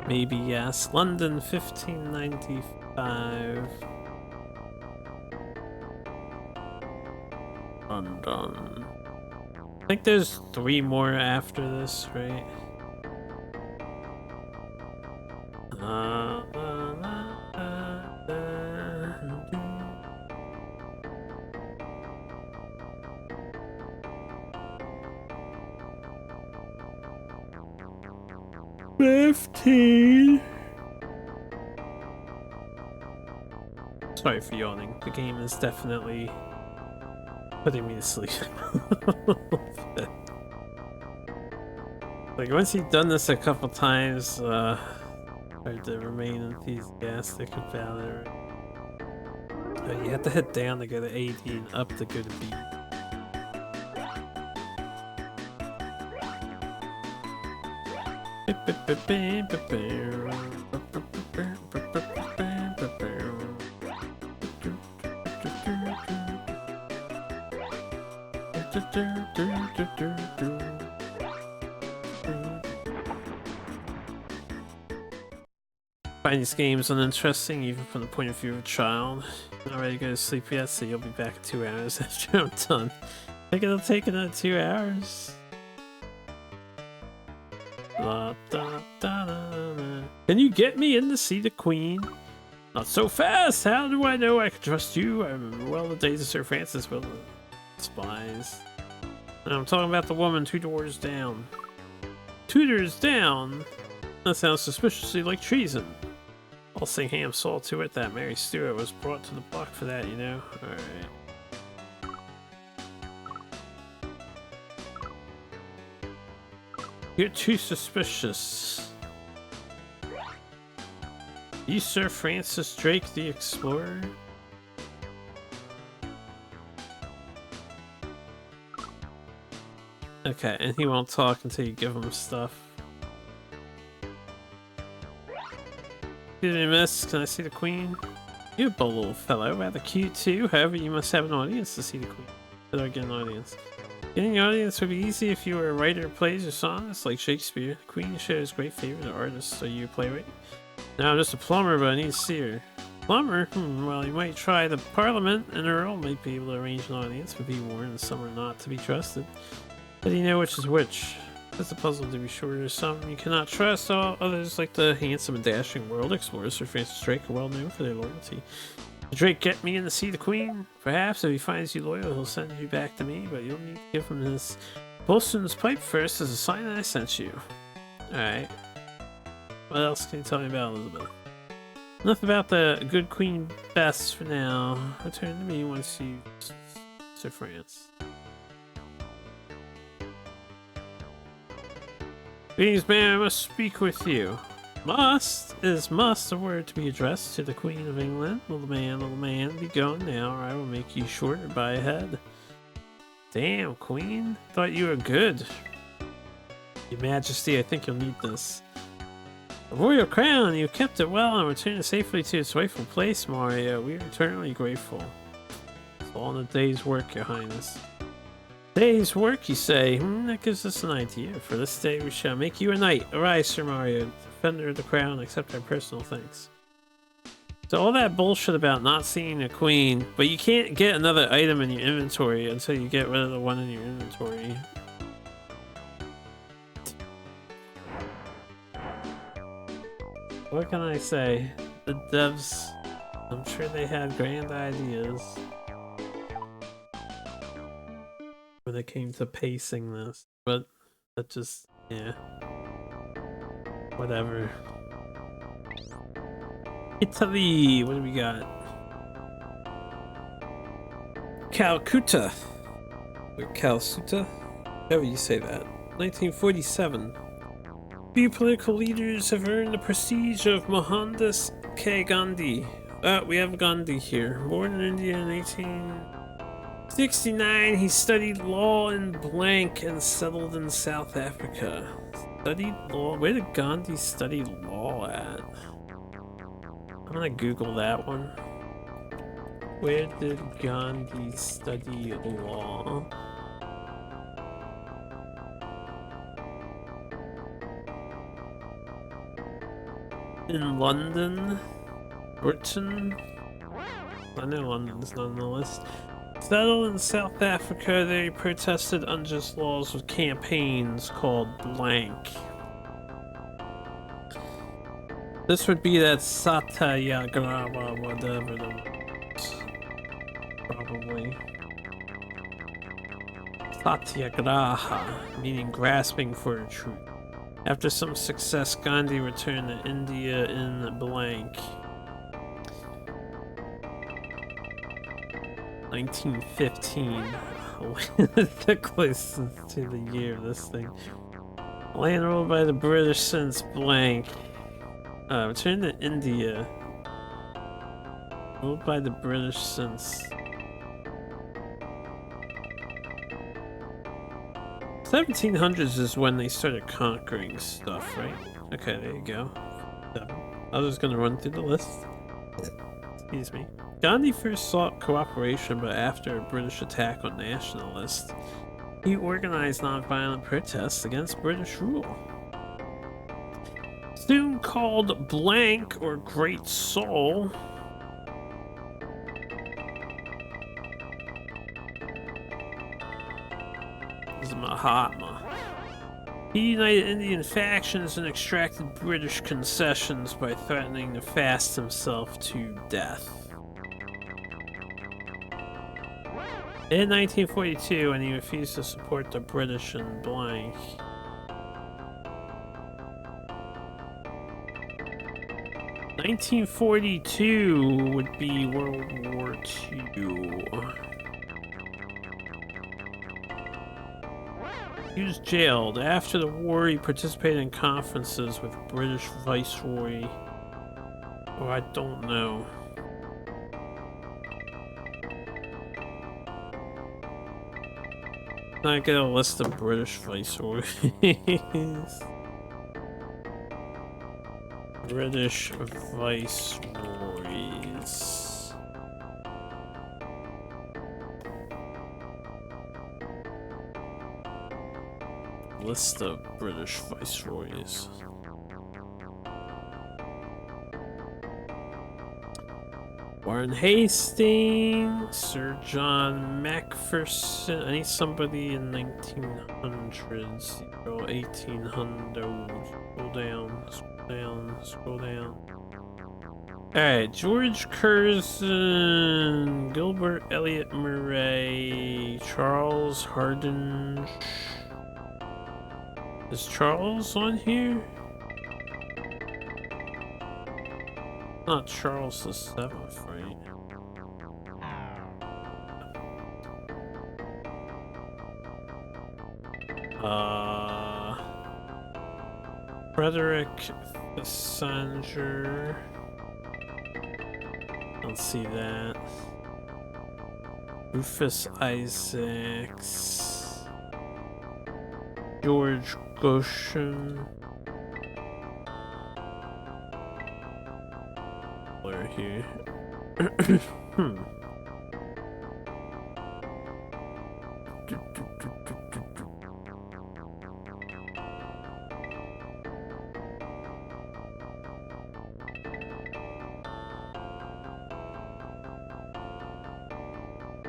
Maybe yes. London, 1595. London. I think there's 3 more after this, right? 15. Sorry for yawning. The game is definitely putting me to sleep. Like once you've done this a couple times, hard to remain enthusiastic about it. You have to hit down to go to 80 and up to go to B. Find these games uninteresting even from the point of view of a child. You're not ready to go to sleep yet, so you'll be back in 2 hours after I'm done. I think it'll take another 2 hours. La, da, da, da, da. Can you get me in to see the Queen? Not so fast! How do I know I can trust you? I remember well the days of Sir Francis will spies. And I'm talking about the woman 2 doors down. 2 doors down? That sounds suspiciously like treason. Walsingham saw to it that Mary Stuart was brought to the block for that, you know? Alright. You're too suspicious. You Sir Francis Drake the Explorer? Okay, and he won't talk until you give him stuff. Excuse me, miss, can I see the Queen? You're a bold little fellow, rather cute too. However, you must have an audience to see the Queen. How do I get an audience? Getting an audience would be easy if you were a writer of plays or songs like Shakespeare. The Queen shows great favor to artists. Are you a playwright? No, I'm just a plumber, but I need to see her. Plumber? Well, you might try the Parliament. An Earl might be able to arrange an audience, but be warned some are not to be trusted. How do you know which is which? That's a puzzle to be sure. There's some you cannot trust. All others, like the handsome and dashing world explorers, Sir Francis Drake, are well known for their loyalty. Did Drake get me in to see the Queen? Perhaps if he finds you loyal, he'll send you back to me, but you'll need to give him his bosun's pipe first as a sign that I sent you. Alright. What else can you tell me about Elizabeth? Enough about the good Queen Bess for now. Return to me once you... Sir France. Greetings, ma'am, I must speak with you. Must? Is must a word to be addressed to the Queen of England? Little man, be gone now, or I will make you shorter by a head. Damn, Queen. Thought you were good. Your Majesty, I think you'll need this. The royal crown, you kept it well and returned it safely to its rightful place, Mario. We are eternally grateful. It's all in a day's work, Your Highness. Day's work, you say? That gives us an idea. For this day we shall make you a knight. Arise, Sir Mario, defender of the crown, accept our personal thanks. So all that bullshit about not seeing the Queen, but you can't get another item in your inventory until you get rid of the one in your inventory. What can I say? The devs, I'm sure they had grand ideas when it came to pacing this, but that just, yeah, whatever. Italy, what do we got? Calcutta, or Calcutta, however you say that. 1947. Few political leaders have earned the prestige of Mohandas K. Gandhi. We have Gandhi here. Born in India in 1869, he studied law in blank and settled in South Africa. Studied law? Where did Gandhi study law at? I'm gonna Google that one. Where did Gandhi study law? In London? Britain? I know London's not on the list. Settled in South Africa, they protested unjust laws with campaigns called blank. This would be that Satyagraha, whatever the probably. Satyagraha, meaning grasping for a truth. After some success, Gandhi returned to India in blank. 1915. The closest to the year of this thing. Land ruled by the British since blank. Returned to India. Ruled by the British since 1700s is when they started conquering stuff, right? Okay, there you go. I was just gonna run through the list. Excuse me. Gandhi first sought cooperation, but after a British attack on nationalists, he organized nonviolent protests against British rule. Soon called blank or Great Soul, is Mahatma. He united Indian factions and extracted British concessions by threatening to fast himself to death. In 1942, when he refused to support the British in blank. (1942) would be World War II. He was jailed. After the war, he participated in conferences with British Viceroy. Oh, I don't know. I get a list of British Viceroys. British Viceroys. List of British Viceroys. Warren Hastings, Sir John Macpherson. I need somebody in 1900s, 1800s. Scroll down, scroll down, scroll down. Alright, George Curzon, Gilbert Elliot Murray, Charles Hardin. Is Charles on here? Not Charles the Seventh, right? Frederick Sanger. Don't see that. Rufus Isaacs. George Goshen. Here.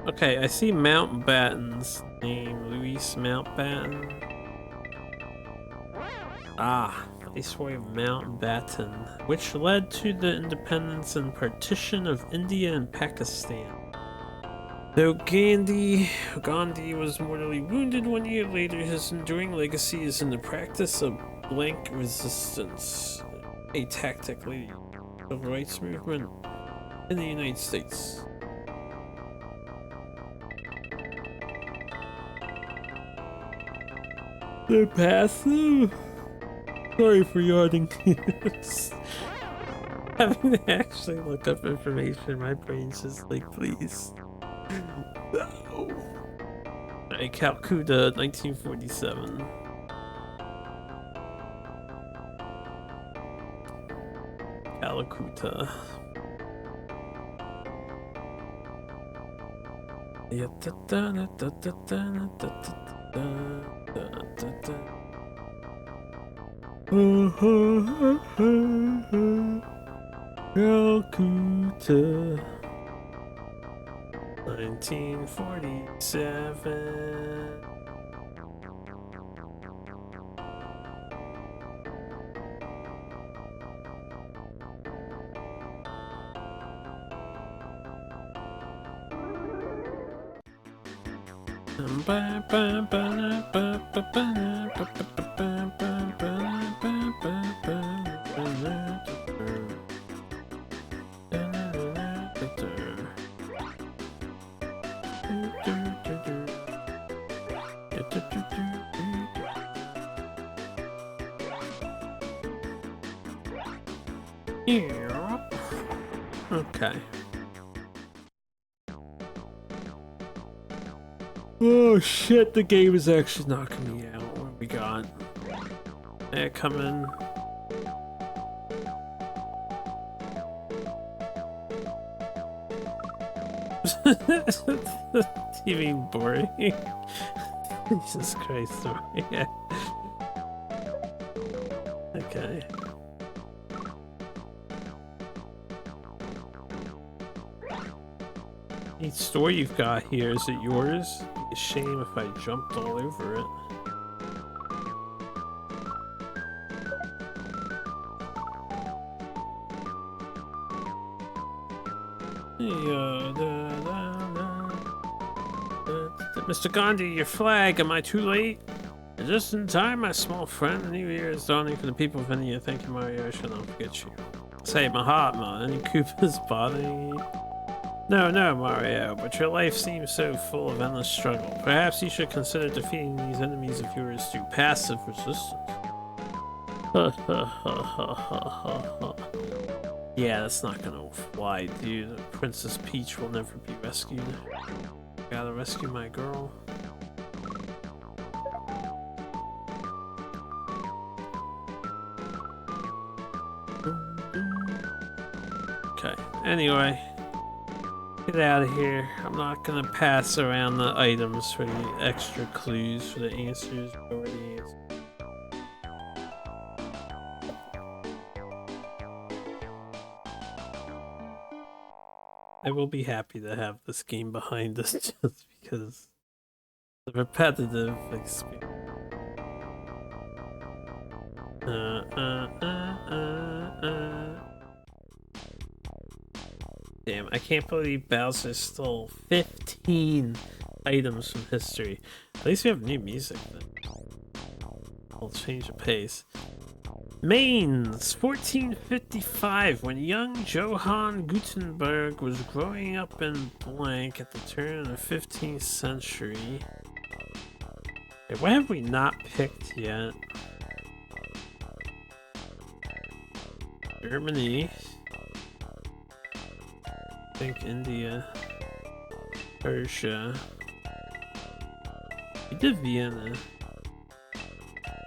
Okay, I see Mountbatten's name, Louis Mountbatten. Ah, Viceroy of Mountbatten, which led to the independence and partition of India and Pakistan. Though Gandhi was mortally wounded 1 year later, his enduring legacy is in the practice of blank resistance, a tactic leading to the civil rights movement in the United States. They're passive. Sorry for yawning. Having to actually look up information, my brain's just like, please. No. Alright, Calcutta, 1947. Calcutta. Calcutta, 1947. Okay. Oh shit, the game is actually knocking me out. What we got? Hey, come in. TV boring. Jesus Christ. Yeah. Okay. Each store you've got here, is it yours? It'd be a shame if I jumped all over it. Mr. Gandhi, your flag, am I too late? Just in time, my small friend. The new year is dawning for the people of India. Thank you, Mario. I shall not forget you. Say, Mahatma, any Koopas bothering you? No, Mario, but your life seems so full of endless struggle. Perhaps you should consider defeating these enemies of yours through passive resistance. Yeah, that's not gonna fly, dude. Princess Peach will never be rescued. Gotta rescue my girl. Okay, anyway. Get out of here. I'm not gonna pass around the items for the extra clues for the answers. Already answered. I will be happy to have this game behind us just because the repetitive experience. Damn, I can't believe Bowser stole 15 items from history. At least we have new music then. I'll change the pace. Mainz, 1455, when young Johann Gutenberg was growing up in blank at the turn of the 15th century. Okay, what have we not picked yet? Germany. I think India. Persia. We did Vienna.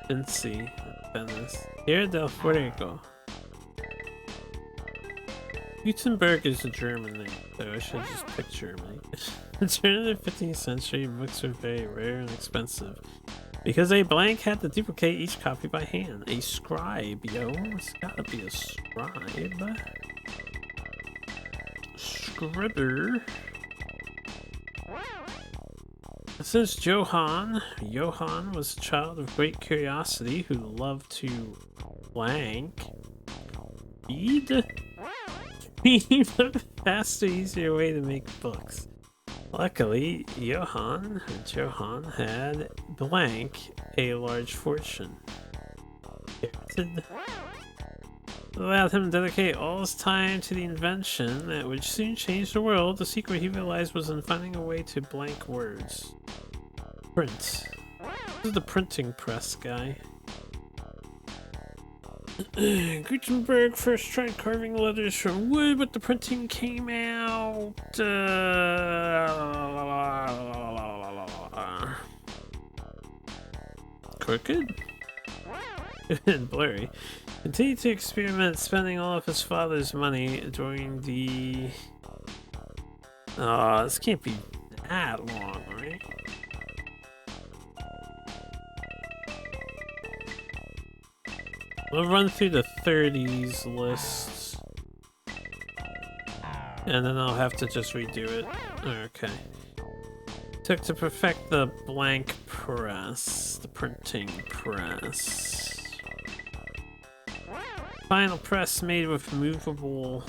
Vinci. Venice. Here del Fuego. Gutenberg is a German name, so I should just pick Germany. During the 15th century, books were very rare and expensive because a blank had to duplicate each copy by hand. A scribe, yo. It's gotta be a scribe. Scribber. Since Johann was a child of great curiosity who loved to blank, read, a faster, easier way to make books. Luckily, Johann had blank a large fortune. It allowed him to dedicate all his time to the invention that would soon change the world. The secret he realized was in finding a way to blank words. Print. This is the printing press guy. Gutenberg first tried carving letters from wood, but the printing came out crooked and blurry. Continued to experiment, spending all of his father's money during the... this can't be that long, right? We'll run through the 30s lists. And then I'll have to just redo it. Okay. Took to perfect the blank press. The printing press. Final press made with movable...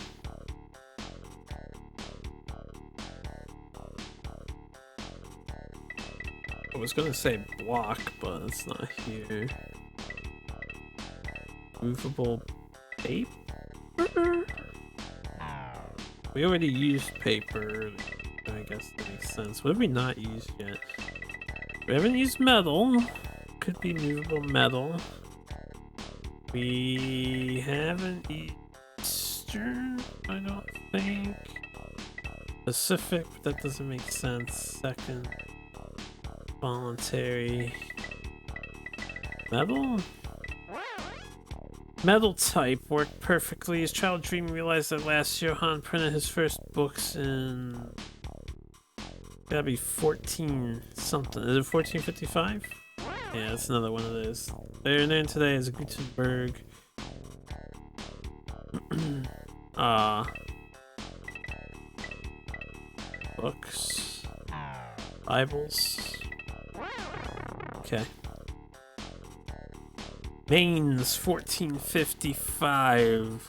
I was gonna say block, but it's not here. Movable paper? We already used paper. I guess that makes sense. What have we not used yet? We haven't used metal. Could be movable metal. We haven't used Eastern, I don't think. Pacific, but that doesn't make sense. Second. Voluntary. Metal? Metal type worked perfectly. His child dream realized that last Johann printed his first books in... Gotta be 14 something. Is it 1455? Yeah, that's another one of those. Their name today is Gutenberg. Books. Bibles. Okay. Mainz 1455.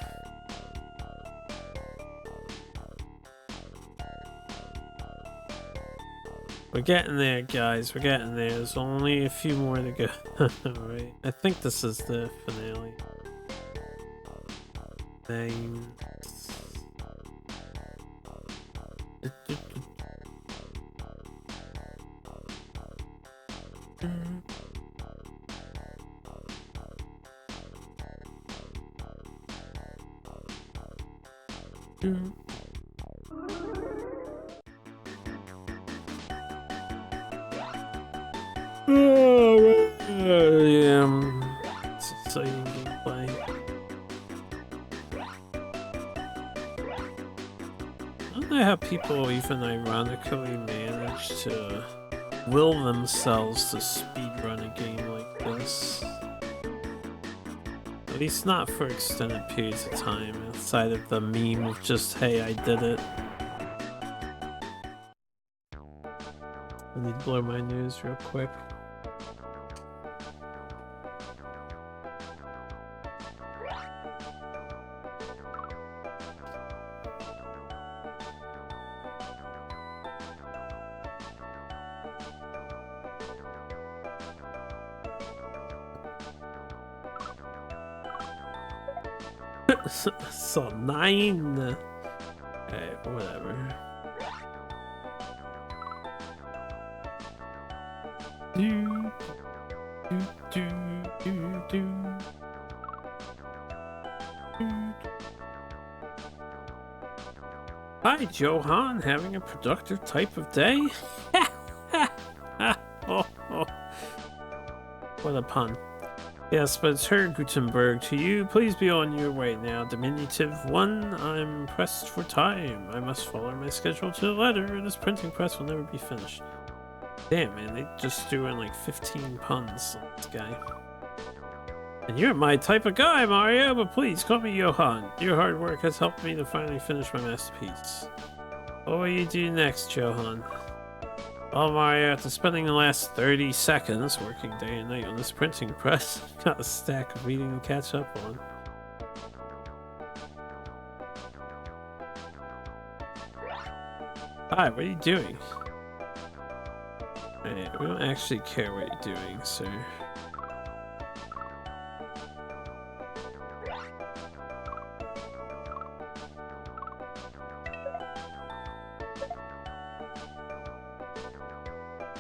We're getting there, guys. We're getting there. There's only a few more to go. Right. I think this is the finale. Mainz. It's exciting gameplay. I don't know how people even ironically manage to will themselves to speedrun a game like this. At least not for extended periods of time, outside of the meme of just, hey, I did it. I need to blow my nose real quick. So 9. Okay, whatever. Hi, Johann, having a productive type of day? Oh, oh. What a pun. Yes, but it's her, Gutenberg. To you, please be on your way now. Diminutive 1, I'm pressed for time. I must follow my schedule to the letter, or this printing press will never be finished. Damn, man, they just threw in like 15 puns on this guy. And you're my type of guy, Mario, but please call me Johann. Your hard work has helped me to finally finish my masterpiece. What will you do next, Johann? Well, Mario, after spending the last 30 seconds working day and night on this printing press, got a stack of reading to catch up on. Hi, what are you doing? Hey, we don't actually care what you're doing, sir.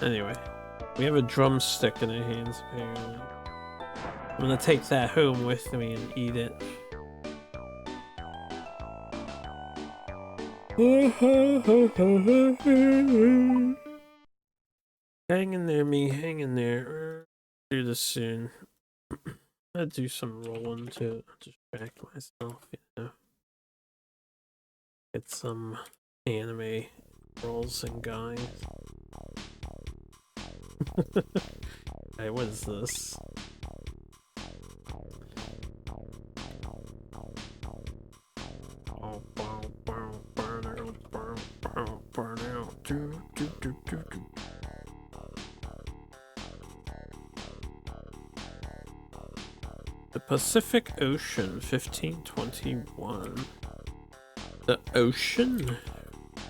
Anyway, we have a drumstick in our hands, apparently. I'm gonna take that home with me and eat it. Hang in there, me. Hang in there. Do this soon. I'll do some rolling to distract myself, you know. Get some anime rolls and guys. Hey, what is this? The Pacific Ocean, 1521. The ocean?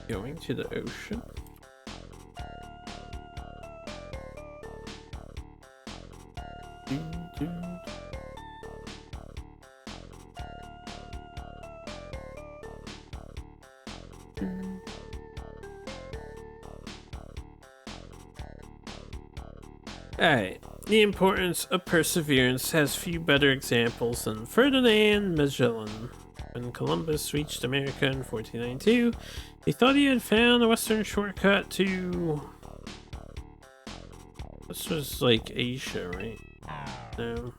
Going to the ocean? Alright, the importance of perseverance has few better examples than Ferdinand Magellan. When Columbus reached America in 1492, he thought he had found a western shortcut to... This was like Asia, right? No.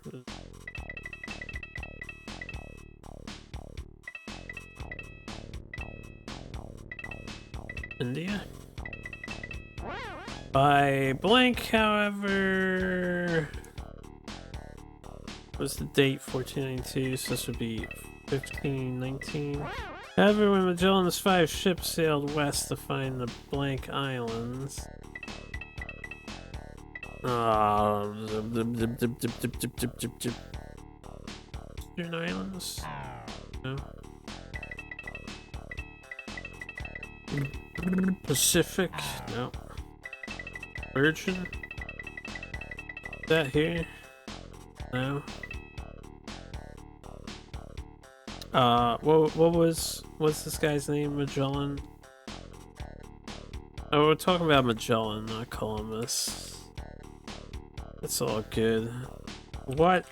India? By blank, however, was the date 1492, so this would be 1519. However, when Magellan's 5 ships sailed west to find the blank islands, Eastern Islands? No. Pacific? No. Virgin? Is that here? No. What's this guy's name? Magellan? Oh, we're talking about Magellan, not Columbus. It's all good. What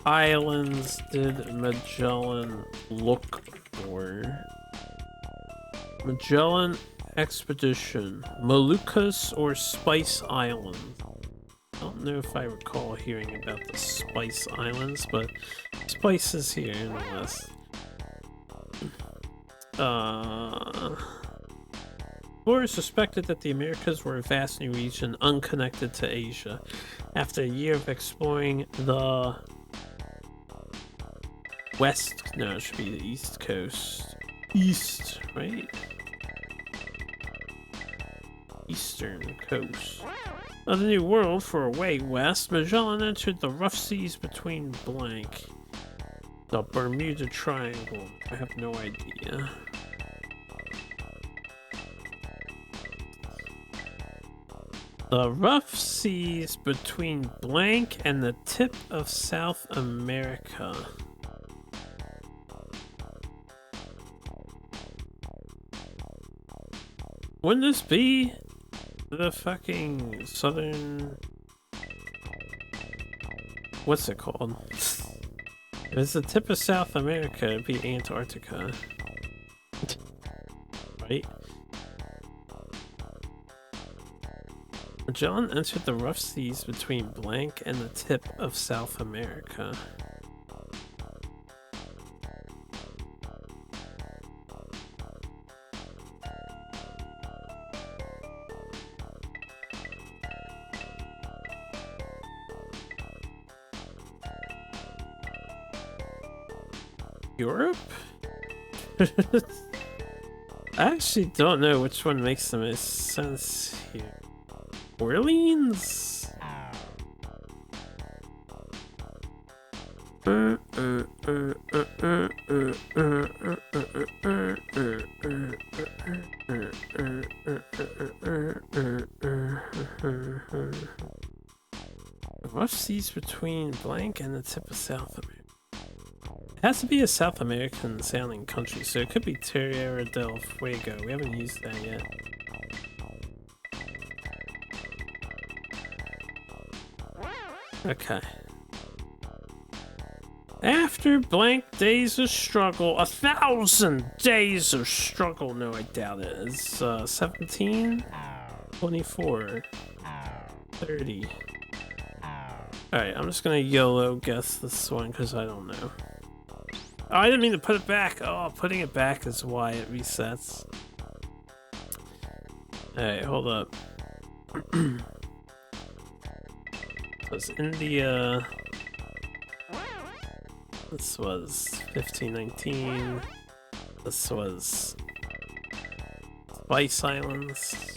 islands did Magellan look for? Magellan Expedition, Moluccas or Spice Islands? I don't know if I recall hearing about the Spice Islands, but Spice is here nonetheless. Explorers suspected that the Americas were a vast new region unconnected to Asia. After a year of exploring the west, no, it should be the east coast. East, right? Eastern coast of the New World for a way west, Magellan entered the rough seas between blank. The Bermuda Triangle. I have no idea. The rough seas between blank and the tip of South America. Wouldn't this be the fucking southern... What's it called? If it's the tip of South America, it'd be Antarctica. Right? Magellan entered the rough seas between blank and the tip of South America. Europe? I actually don't know which one makes the most sense here. Orleans? Rough seas between blank and the tip of South America. It has to be a South American sounding country, so it could be Tierra del Fuego. We haven't used that yet. Okay. After blank days of struggle, 1,000 days of struggle. No, I doubt it. It's 17, 24, 30. Alright, I'm just gonna YOLO guess this one because I don't know. Oh, I didn't mean to put it back. Oh, putting it back is why it resets. Alright, hold up. was India. This was 1519. This was Spice Islands.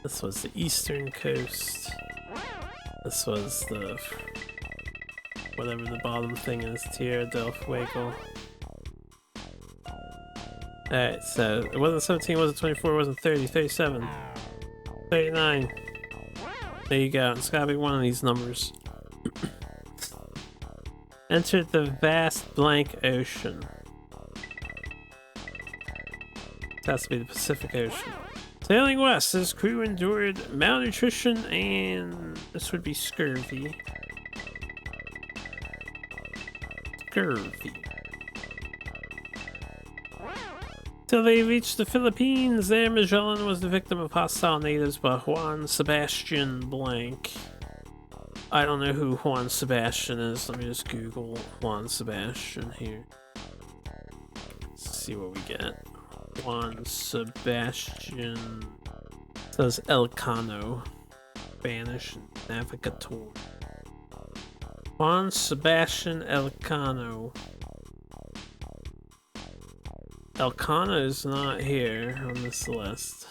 This was the eastern coast. This was the whatever the bottom thing is, Tierra del Fuego. Alright, so it wasn't 17, it wasn't 24, it wasn't 30, 37, 39. There you go, it's gotta be one of these numbers. Entered the vast blank ocean. It has to be the Pacific Ocean. Sailing west, his crew endured malnutrition and this would be scurvy. Scurvy. Till they reached the Philippines, there Magellan was the victim of hostile natives by Juan Sebastian Blank. I don't know who Juan Sebastian is. Let me just Google Juan Sebastian here. Let's see what we get. Juan Sebastian. It says Elcano. Spanish navigator. Juan Sebastian Elcano. Elcano is not here on this list.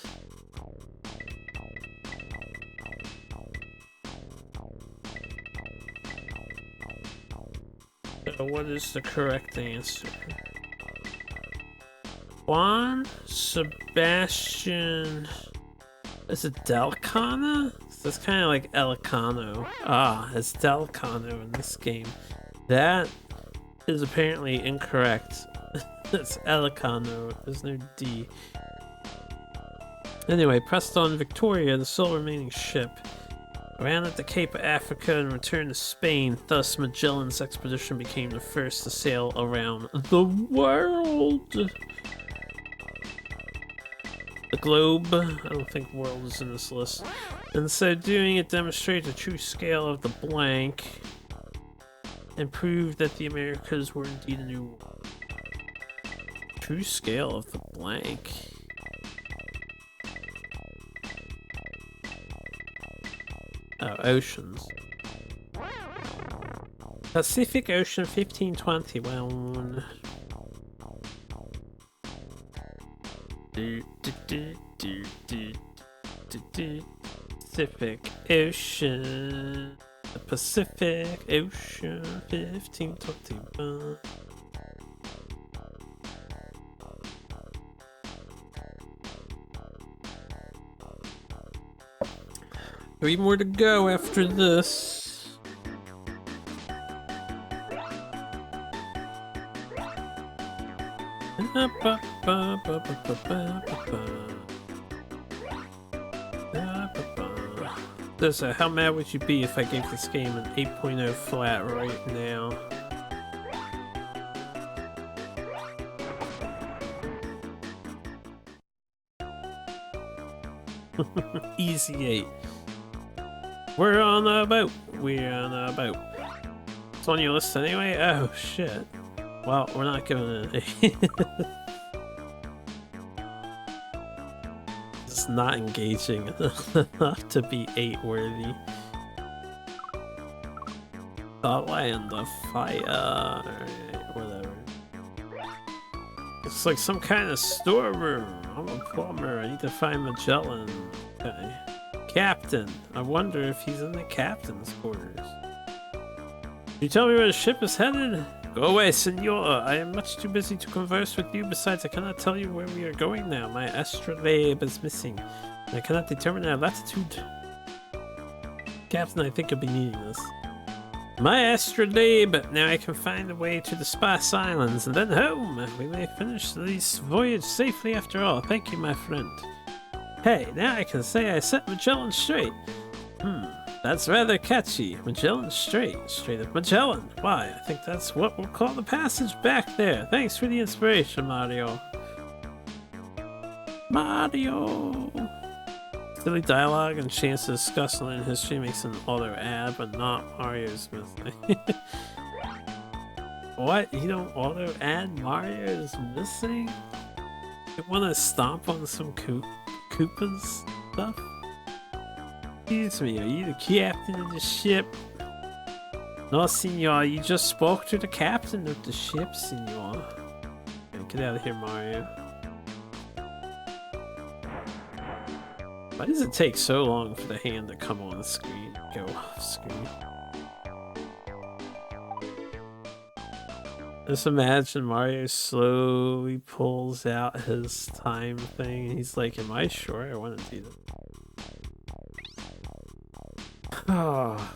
So what is the correct answer? Juan Sebastian... Is it Delcano? That's kind of like Elcano. Ah, it's Delcano in this game. That is apparently incorrect. It's Elcano. There's no D. Anyway, pressed on Victoria, the sole remaining ship, ran at the Cape of Africa and returned to Spain. Thus, Magellan's expedition became the first to sail around the world. The globe. I don't think world is in this list. And so doing it demonstrated the true scale of the blank and proved that the Americas were indeed a new world. True scale of the blank. Oh, oceans. Pacific Ocean 1521. Pacific Ocean. The Pacific Ocean 1521. 3 more to go after this. So how mad would you be if I gave this game an 8.0 flat right now? Easy 8. We're on a boat. We're on a boat. It's on your list anyway? Oh shit. Well, we're not giving it It's not engaging enough to be 8 worthy. The land of fire. Alright, whatever. It's like some kind of storeroom. I'm a plumber. I need to find Magellan. Okay. Captain. I wonder if he's in the captain's quarters. Can you tell me where the ship is headed? Go away, senor. I am much too busy to converse with you. Besides, I cannot tell you where we are going now. My astrolabe is missing. I cannot determine our latitude. Captain, I think you'll be needing this. My astrolabe! Now I can find a way to the Spice Islands and then home. We may finish this voyage safely after all. Thank you, my friend. Hey, now I can say I set Magellan straight. That's rather catchy. Magellan straight. Straight up Magellan. Why, I think that's what we'll call the passage back there. Thanks for the inspiration, Mario. Mario! Silly dialogue and chance to discuss online history makes an auto ad, but not Mario's missing. What? You don't auto add Mario is missing? You wanna stomp on some Koopa's stuff? Excuse me, are you the captain of the ship? No, senor, you just spoke to the captain of the ship, senor. Get out of here, Mario. Why does it take so long for the hand to come on the screen? Go off screen. Just imagine Mario slowly pulls out his time thing and he's like, am I sure I want to do that? Oh.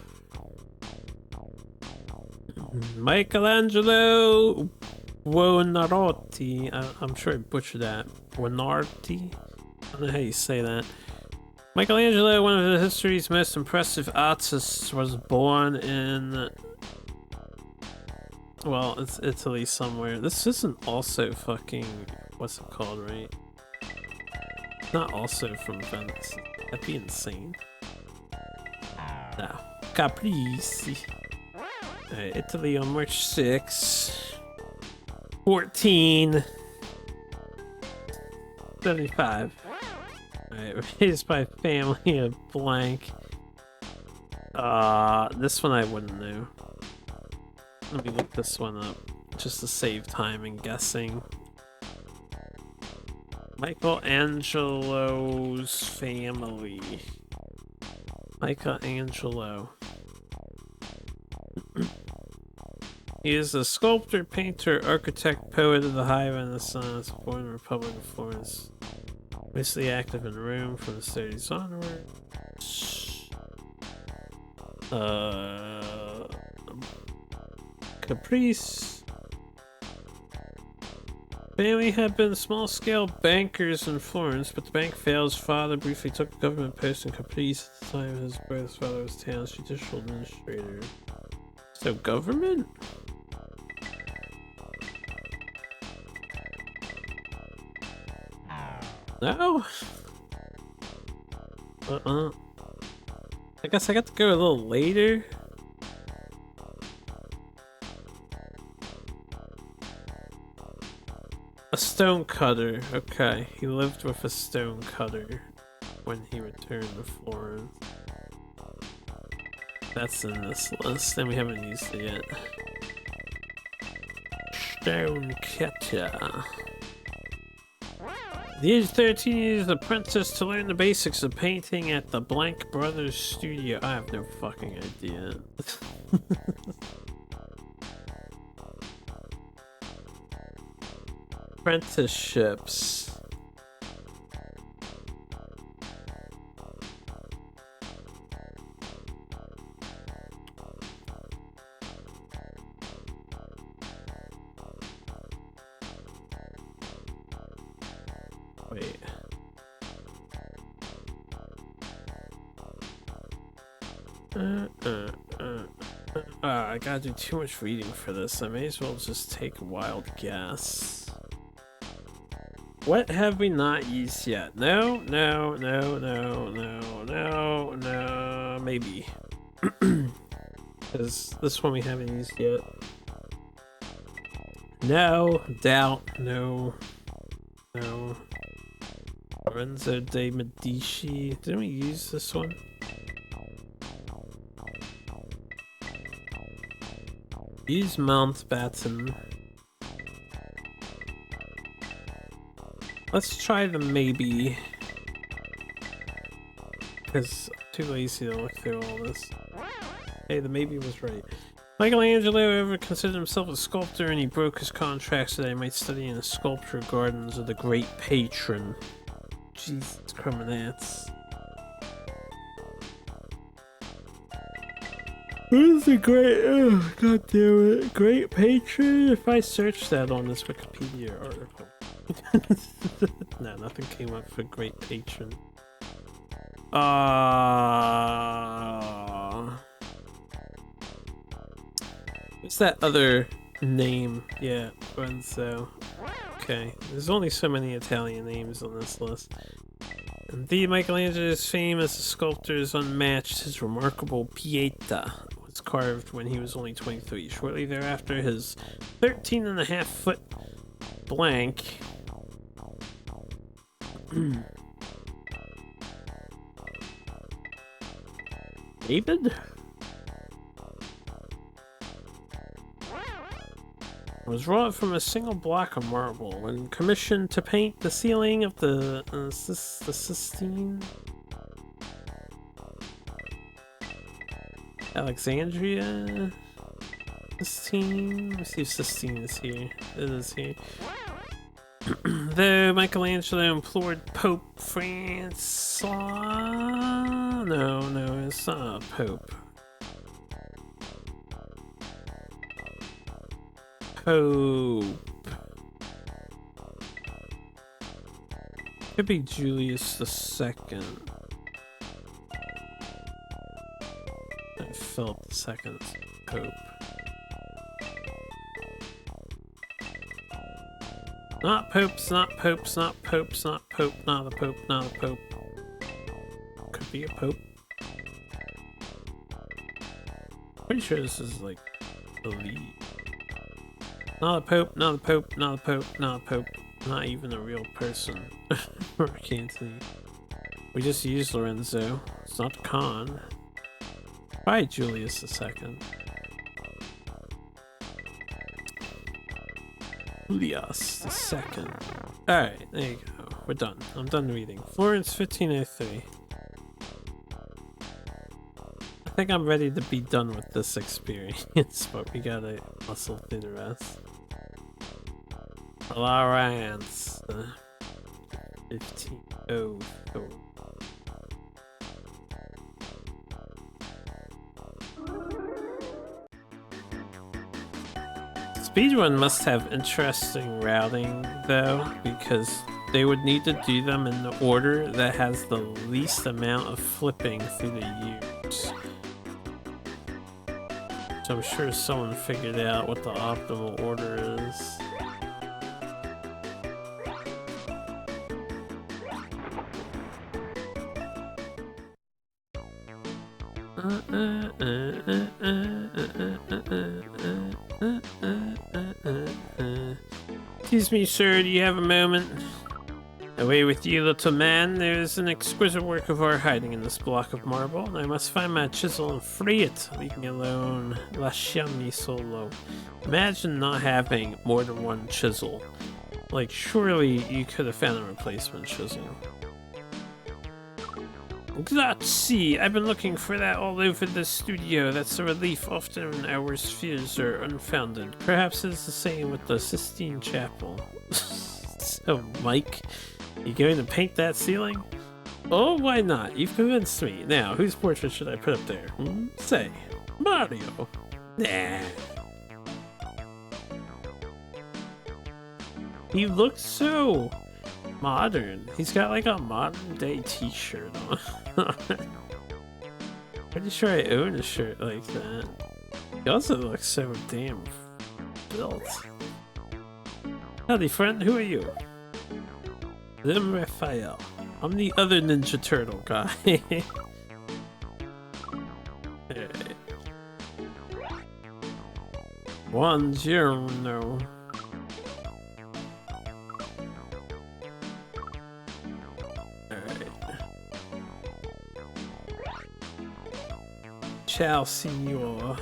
Michelangelo Buonarroti. I'm sure I butchered that. Buonarroti? I don't know how you say that. Michelangelo, one of history's most impressive artists, was born in... Well, it's Italy somewhere. This isn't also fucking... What's it called, right? Not also from Venice. That'd be insane. No. Caprese. Alright, Italy on March 6. 1475. Alright, raised by family of blank. This one I wouldn't know. Let me look this one up, just to save time in guessing. Michelangelo's family. Michelangelo. He is a sculptor, painter, architect, poet of the High Renaissance, born in the Republic of Florence. Mostly active in Rome from the 30s onward. Caprice. Family had been small-scale bankers in Florence, but the bank failed. His father briefly took a government post in Caprice at the time of his birth. His father was town's judicial administrator. So government? No? I guess I got to go a little later. A stone cutter. Okay, he lived with a stone cutter when he returned to Florence. That's in this list, and we haven't used it yet. Stone cutter. At the age of 13, he was apprenticed to learn the basics of painting at the Blank Brothers studio. I have no fucking idea. Apprenticeships. Wait. I gotta do too much reading for this. I may as well just take a wild guess. What have we not used yet? No, maybe. Because this one we haven't used yet. No, doubt, no. Lorenzo de Medici. Didn't we use this one? Use Mountbatten. Let's try the maybe. Because I'm too lazy to look through all this. Hey, the maybe was right. Michelangelo ever considered himself a sculptor, and he broke his contract so that he might study in the sculpture gardens of the great patron. Jesus Christ. Who's the great, oh god damn it, great patron? If I search that on this Wikipedia article. No, nothing came up for great patron. What's that other name? Yeah, Lorenzo. Okay, there's only so many Italian names on this list. Indeed, Michelangelo's fame as a sculptor is unmatched. His remarkable Pieta was carved when he was only 23. Shortly thereafter, his 13.5-foot blank David? Was wrought from a single block of marble and commissioned to paint the ceiling of the Sistine Alexandria Sistine. Let me see if Sistine is here. It is here. Though Michelangelo implored Pope Francois. No, it's not a Pope. Could be Julius II. Philip II Pope. Not popes, not popes, not popes, not pope, not a pope, not a pope. Could be a pope. Pretty sure this is like the lead. Not a pope, not a pope, not a pope, not a pope. Not even a real person. Mark Antony. We just used Lorenzo. It's not Khan. Probably Julius II. Julius II. Alright, there you go. We're done. I'm done reading. Florence, 1503. I think I'm ready to be done with this experience, but we gotta muscle through the rest. Florence. 1504. Speedrun must have interesting routing though, because they would need to do them in the order that has the least amount of flipping through the years. So I'm sure someone figured out what the optimal order is. Excuse me, sir, do you have a moment? Away with you, little man. There is an exquisite work of art hiding in this block of marble, and I must find my chisel and free it. Leave me alone. Lasciami solo. Imagine not having more than one chisel. Like, surely you could have found a replacement chisel. Grazie! I've been looking for that all over the studio. That's a relief. Often our fears are unfounded. Perhaps it's the same with the Sistine Chapel. So, Mike, you going to paint that ceiling? Oh, why not? You've convinced me. Now, whose portrait should I put up there? Say, Mario. Nah. He looks so modern. He's got like a modern day t-shirt on. Pretty sure I own a shirt like that. He also looks so damn built. Howdy friend, who are you? I'm Raphael. I'm the other Ninja Turtle guy. Alright. Buongiorno. Ciao, signor.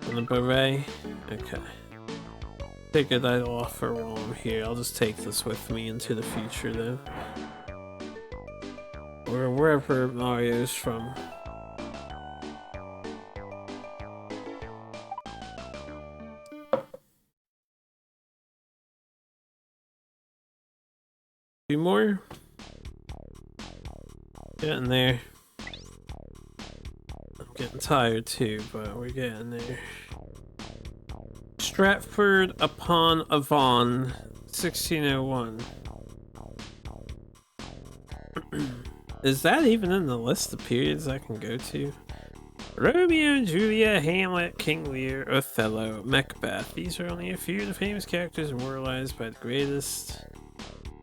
And the beret? Okay. Figured I'd offer while I'm here. I'll just take this with me into the future then. Or wherever Mario's from. Few more. Getting there. I'm getting tired too, but we're getting there. Stratford upon Avon, 1601. Is that even in the list of periods I can go to? Romeo, Julia, Hamlet, King Lear, Othello, Macbeth. These are only a few of the famous characters immortalized by the greatest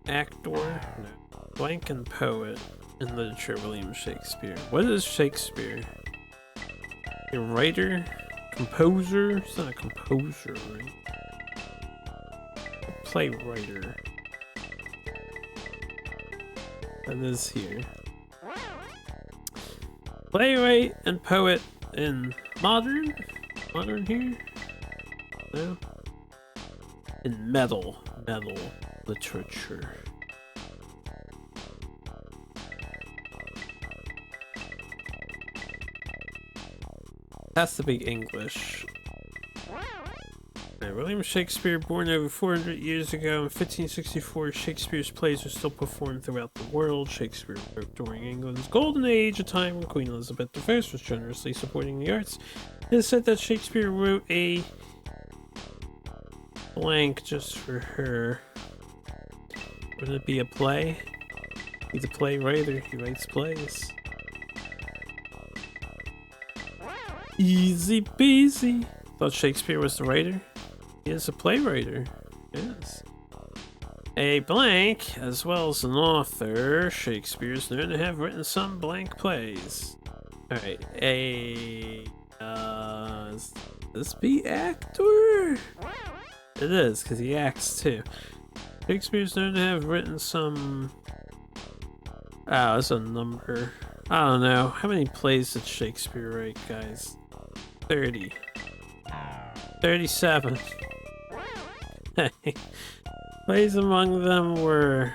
actor, no, blank and poet in literature, William Shakespeare. What is Shakespeare? A writer? Composer? It's not a composer, right? A playwriter? That is here. Playwright and poet in modern? Modern here? No? In metal literature. Has to be English. William Shakespeare, born over 400 years ago in 1564, Shakespeare's plays are still performed throughout the world. Shakespeare wrote during England's golden age, a time when Queen Elizabeth I was generously supporting the arts. It is said that Shakespeare wrote a blank just for her. Would it be a play? He's a playwright, he writes plays. Easy peasy. Thought Shakespeare was the writer. He is a playwright. Yes. A blank, as well as an author, Shakespeare is known to have written some blank plays. Alright, is this be actor? It is, because he acts too. Shakespeare's known to have written some... Oh, it's a number. I don't know. How many plays did Shakespeare write, guys? 30. 37. Plays among them were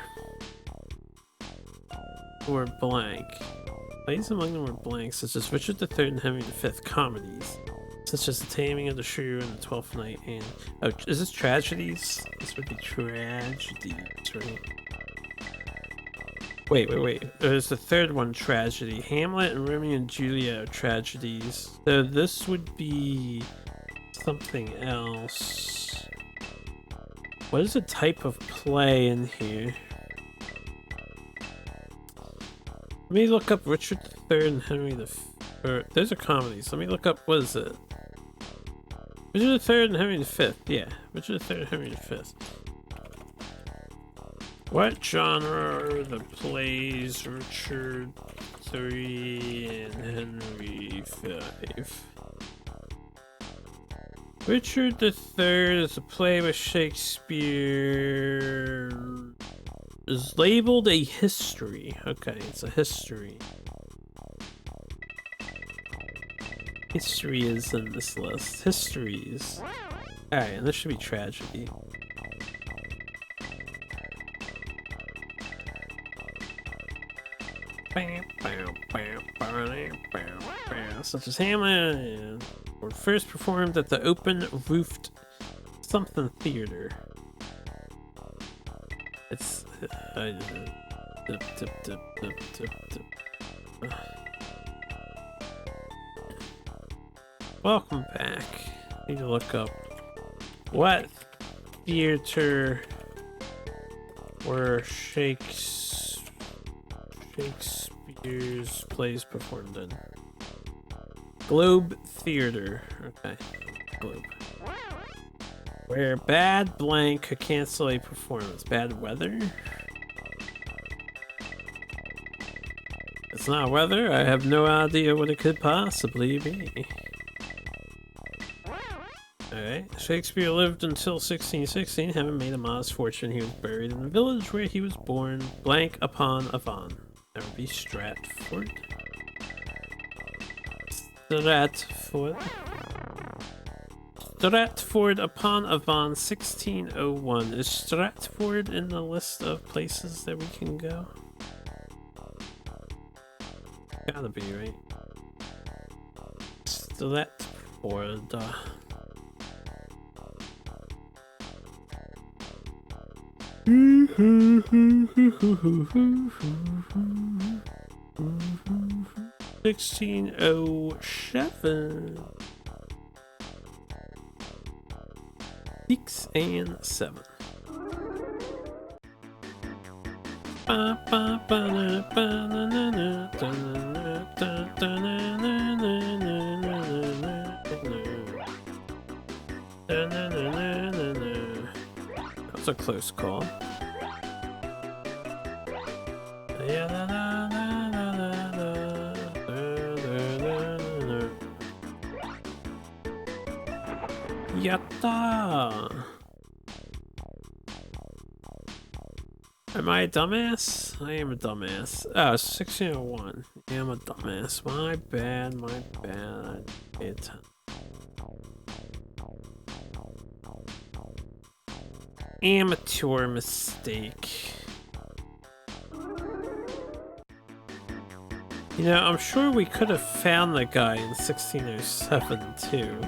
blank. Plays among them were blank, such as Richard III and Henry V. Comedies, such as The Taming of the Shrew and The Twelfth Night, and... Oh, is this tragedies? This would be tragedies, right? Wait. There's the third one, tragedy. Hamlet and Romeo and Juliet are tragedies. So this would be something else. What is the type of play in here? Let me look up Richard III and Henry the... Those are comedies. Let me look up, what is it? Richard III and Henry V. Yeah, Richard III and Henry V. What genre are the plays Richard III and Henry V? Richard III is a play with Shakespeare. Is labeled a history. Okay, it's a history. History is in this list. Histories. Alright, and this should be tragedy. Such as Hamlet, were first performed at the open roofed something theater. It's welcome back. Need to look up what theater were Shakespeare's plays performed in. Globe Theater. Okay. Globe. Where bad blank could cancel a performance. Bad weather? It's not weather. I have no idea what it could possibly be. Alright. Shakespeare lived until 1616, having made a modest fortune. He was buried in the village where he was born. Blank upon Avon. That would be Stratford. Stratford upon Avon, 1601. Is Stratford in the list of places that we can go? Gotta be, right? Stratford. $1607. 6 and 7. That's a close call. Yatta! Am I a dumbass? I am a dumbass. Oh, 1601. I am a dumbass. My bad, my bad. I did. Amateur mistake. You know, I'm sure we could have found the guy in 1607 too.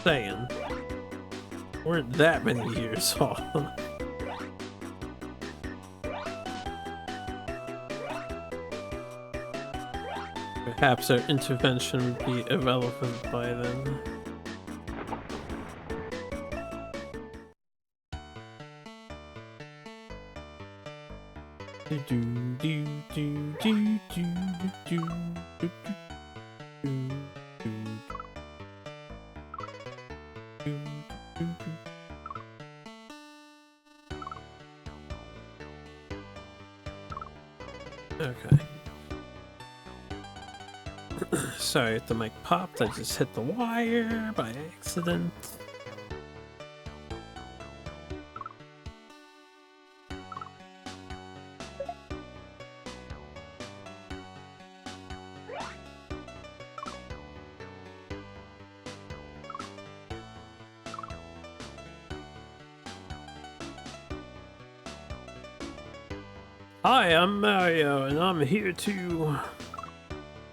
Saying. Weren't that many years off. Perhaps our intervention would be irrelevant by then. Okay. Sorry if the mic popped, I just hit the wire by accident. Hi, I'm Mario, and I'm here to...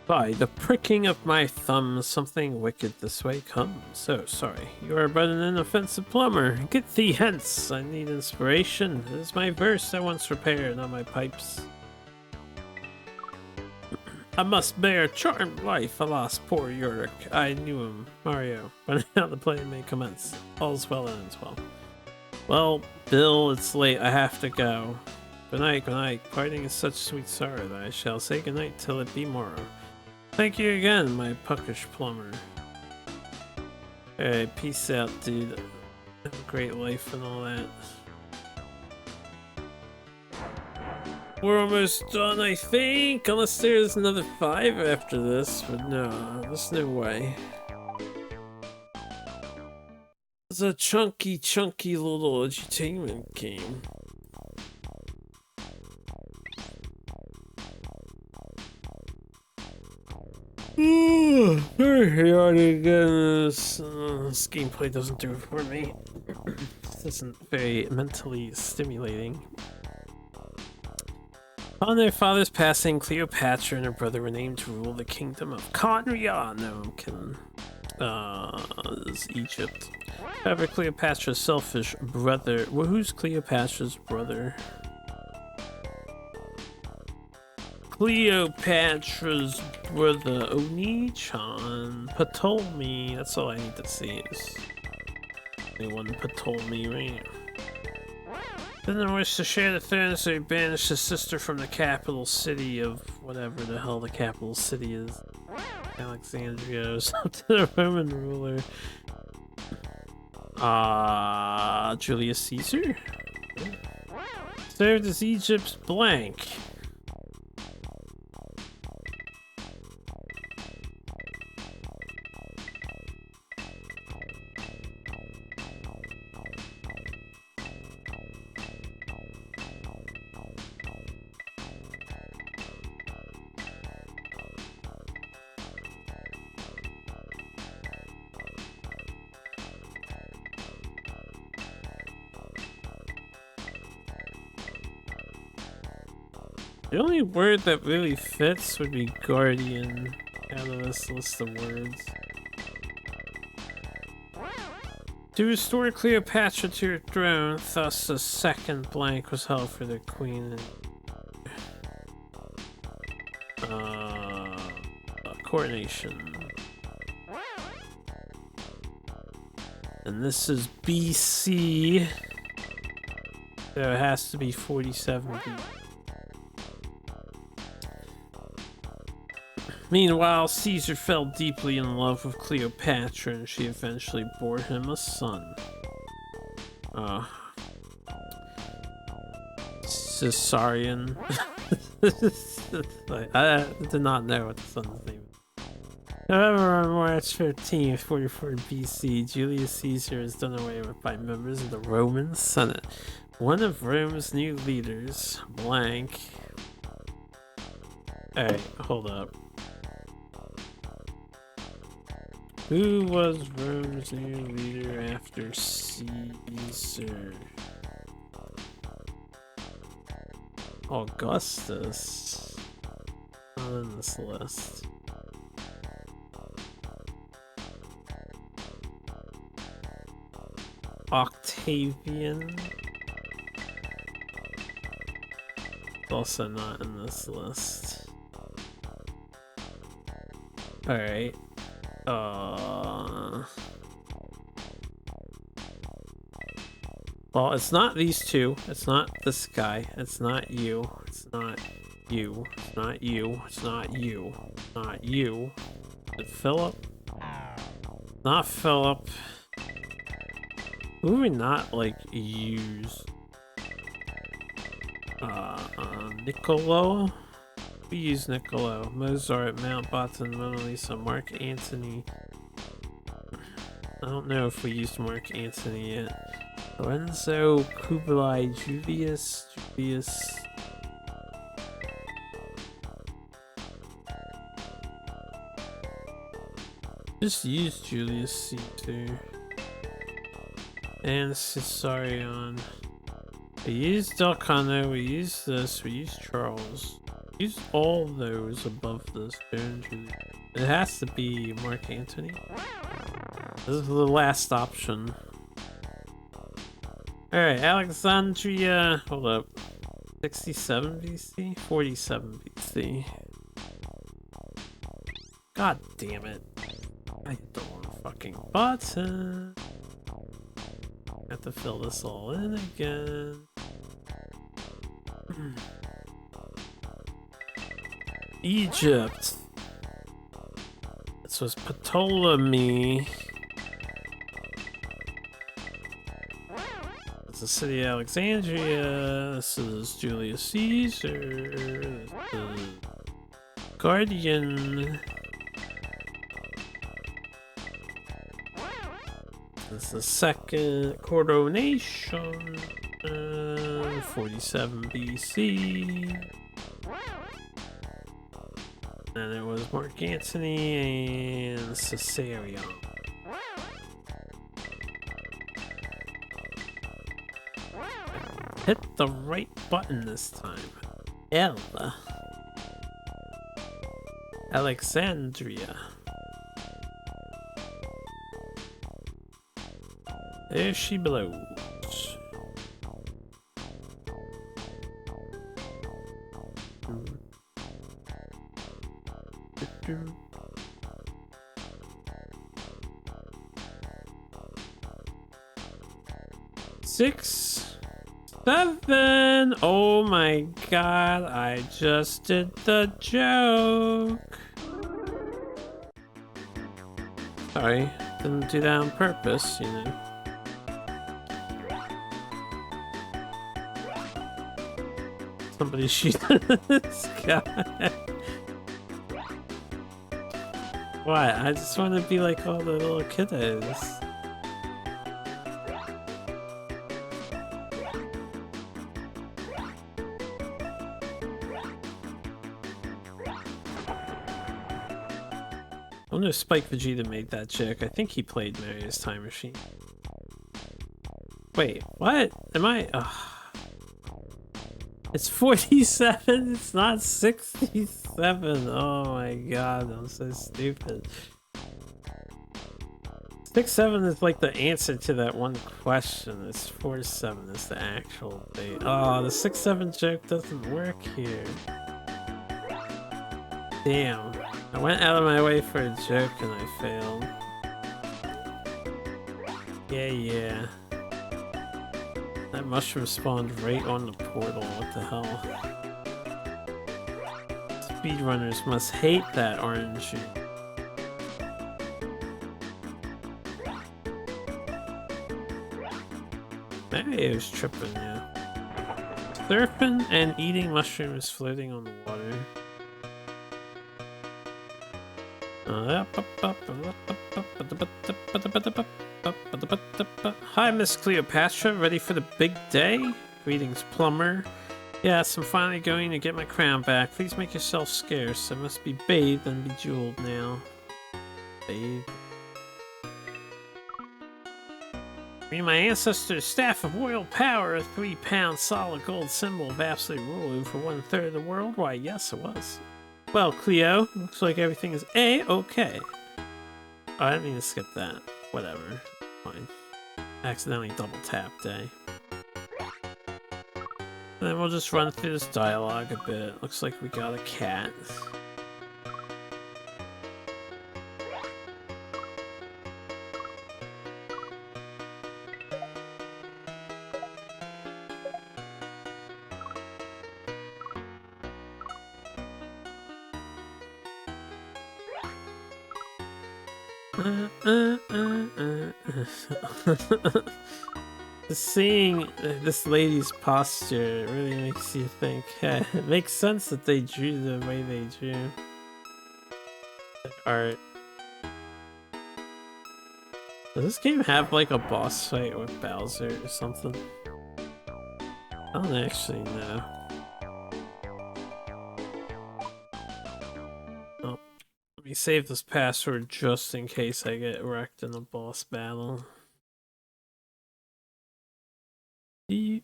By the pricking of my thumb, something wicked this way comes. So sorry, you are but an inoffensive plumber. Get thee hence, I need inspiration. It is my verse I once repaired, not my pipes. I must bear a charmed life, alas, poor Yorick. I knew him, Mario, but now the play may commence. All's well that ends well. Well, Bill, it's late, I have to go. Good night, good night. Parting is such sweet sorrow that I shall say good night till it be morrow. Thank you again, my puckish plumber. Alright, peace out, dude. Have a great life and all that. We're almost done, I think, unless there's another 5 after this, but no, there's no way. It's a chunky little edutainment game. Very chaotic again. This gameplay doesn't do it for me. This isn't very mentally stimulating. On their father's passing, Cleopatra and her brother were named to rule the kingdom of Conria. No, I'm kidding. This is Egypt. However, Cleopatra's selfish brother. Well, who's Cleopatra's brother? Cleopatra's brother, Oni-chan, Ptolemy. That's all I need to see is anyone Ptolemy, right? Didn't wish to share the throne, so he banished his sister from the capital city of whatever the hell the capital city is. Alexandria or something, the Roman ruler. Julius Caesar? Served as Egypt's blank. The only word that really fits would be guardian out of this list of words. To restore Cleopatra to her throne, thus a second blank was held for the queen. Coronation. And this is BC. So it has to be 47 BC. Meanwhile, Caesar fell deeply in love with Cleopatra and she eventually bore him a son. Caesarion. I did not know what the son's name was. However, on March 15th, 44 BC, Julius Caesar is done away with by members of the Roman Senate. One of Rome's new leaders, blank. Alright, hold up. Who was Rome's new leader after Caesar? Augustus. Not in this list. Octavian. Also not in this list. Alright. Well, it's not these two. It's not this guy. It's not you. It's not you. It's not you. It's not you. It's not you. Is it Philip? Not Philip. Who we not like use? Niccolo? We use Niccolo. Mozart, Mountbatten, Mona Lisa, Mark Antony. I don't know if we used Mark Antony yet. Lorenzo, Kublai, Julius. Just use Julius Caesar. And Caesarion. We used Delcano, we used this, we used Charles. We used all those above this. It has to be Mark Antony. This is the last option. Alright, Alexandria. Hold up. 67 BC? 47 BC. God damn it. I don't want a fucking button. Have to fill this all in again. Egypt. This was Ptolemy. It's the city of Alexandria. This is Julius Caesar. This is Guardian. This is the second coronation. 47 BC. And it was Mark Antony and Caesarion. Hit the right button this time. L. Alexandria. There she blows. Six, 7. Oh my god, I just did the joke. Sorry, didn't do that on purpose, you know. Somebody shoot this guy. What? I just want to be like all the little kiddos. I wonder if Spike Vegeta made that joke. I think he played Mario's Time Machine. Wait, what? Am I? It's 47, it's not 67. Oh my god, I'm so stupid. 6-7 is like the answer to that one question. It's 47 is the actual date. Oh, the 6-7 joke doesn't work here. Damn. I went out of my way for a joke and I failed. Yeah. That mushroom spawned right on the portal. What the hell? Speedrunners must hate that RNG. Mario's tripping, yeah. Surfing and eating mushrooms floating on the water. Hi, Miss Cleopatra. Ready for the big day? Greetings, plumber. Yes, I'm finally going to get my crown back. Please make yourself scarce. I must be bathed and bejeweled now. Bathed. Me, my ancestors' staff of royal power, a 3-pound solid gold symbol of absolute rule over 1/3 of the world. Why, yes, it was. Well, Cleo, looks like everything is A-okay. Oh, I didn't mean to skip that. Whatever. Fine. Accidentally double tapped A. And then we'll just run through this dialogue a bit. Looks like we got a cat. Seeing this lady's posture really makes you think. It makes sense that they drew the way they drew. The art. Does this game have like a boss fight with Bowser or something? I don't actually know. Oh, let me save this password just in case I get wrecked in a boss battle. He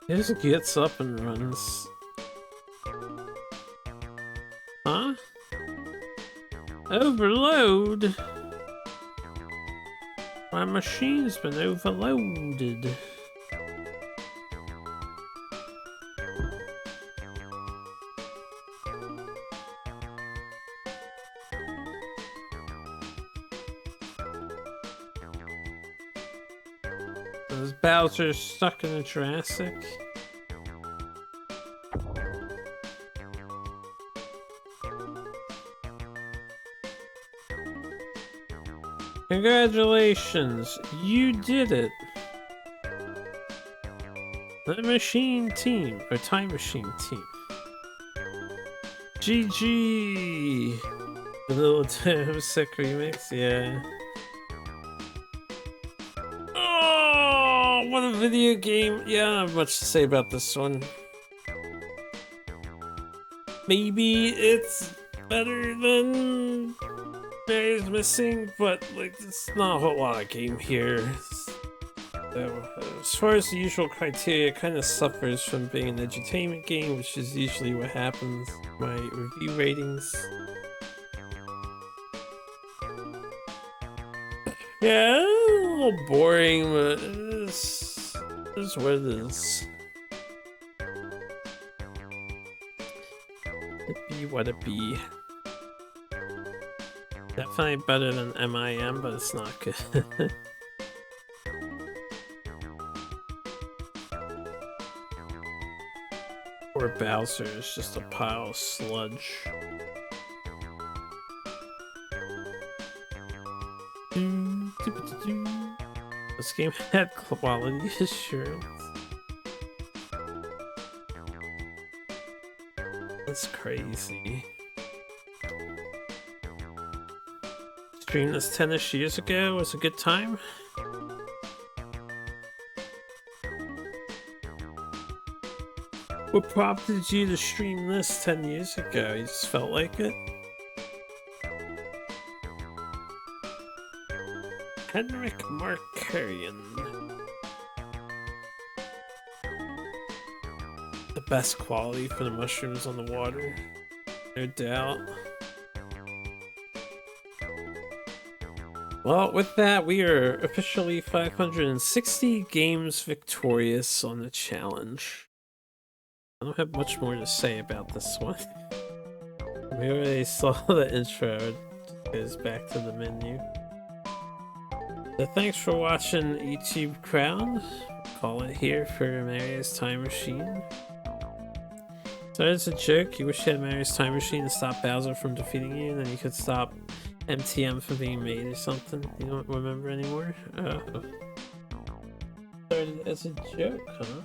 just gets up and runs. Huh? Overload? My machine's been overloaded. Is Bowser stuck in a Jurassic? Congratulations, you did it! The machine team, or time machine team. GG! The little Damn Sick remix, yeah. Oh, what a video game! Yeah, I don't have much to say about this one. Maybe it's better than Mary's Missing, but like, there's not a whole lot of game here. So, as far as the usual criteria, it kind of suffers from being an edutainment game, which is usually what happens in my review ratings. Yeah, a little boring, but it's what it is. It be what it be. Definitely better than MIM, but it's not good. Poor Bowser is just a pile of sludge. This game had quality assurance. That's crazy. Streamed this 10-ish years ago was a good time. What prompted you to stream this 10 years ago? You just felt like it? Henrik Markarian. The best quality for the mushrooms on the water. No doubt. Well, with that, we are officially 560 games victorious on the challenge. I don't have much more to say about this one. We already saw the intro. It goes back to the menu. So thanks for watching, YouTube crowd. Call it here for Mario's Time Machine. So it's a joke. You wish you had Mario's Time Machine to stop Bowser from defeating you, and then you could stop MTM from being made or something. You don't remember anymore? Started as a joke, huh?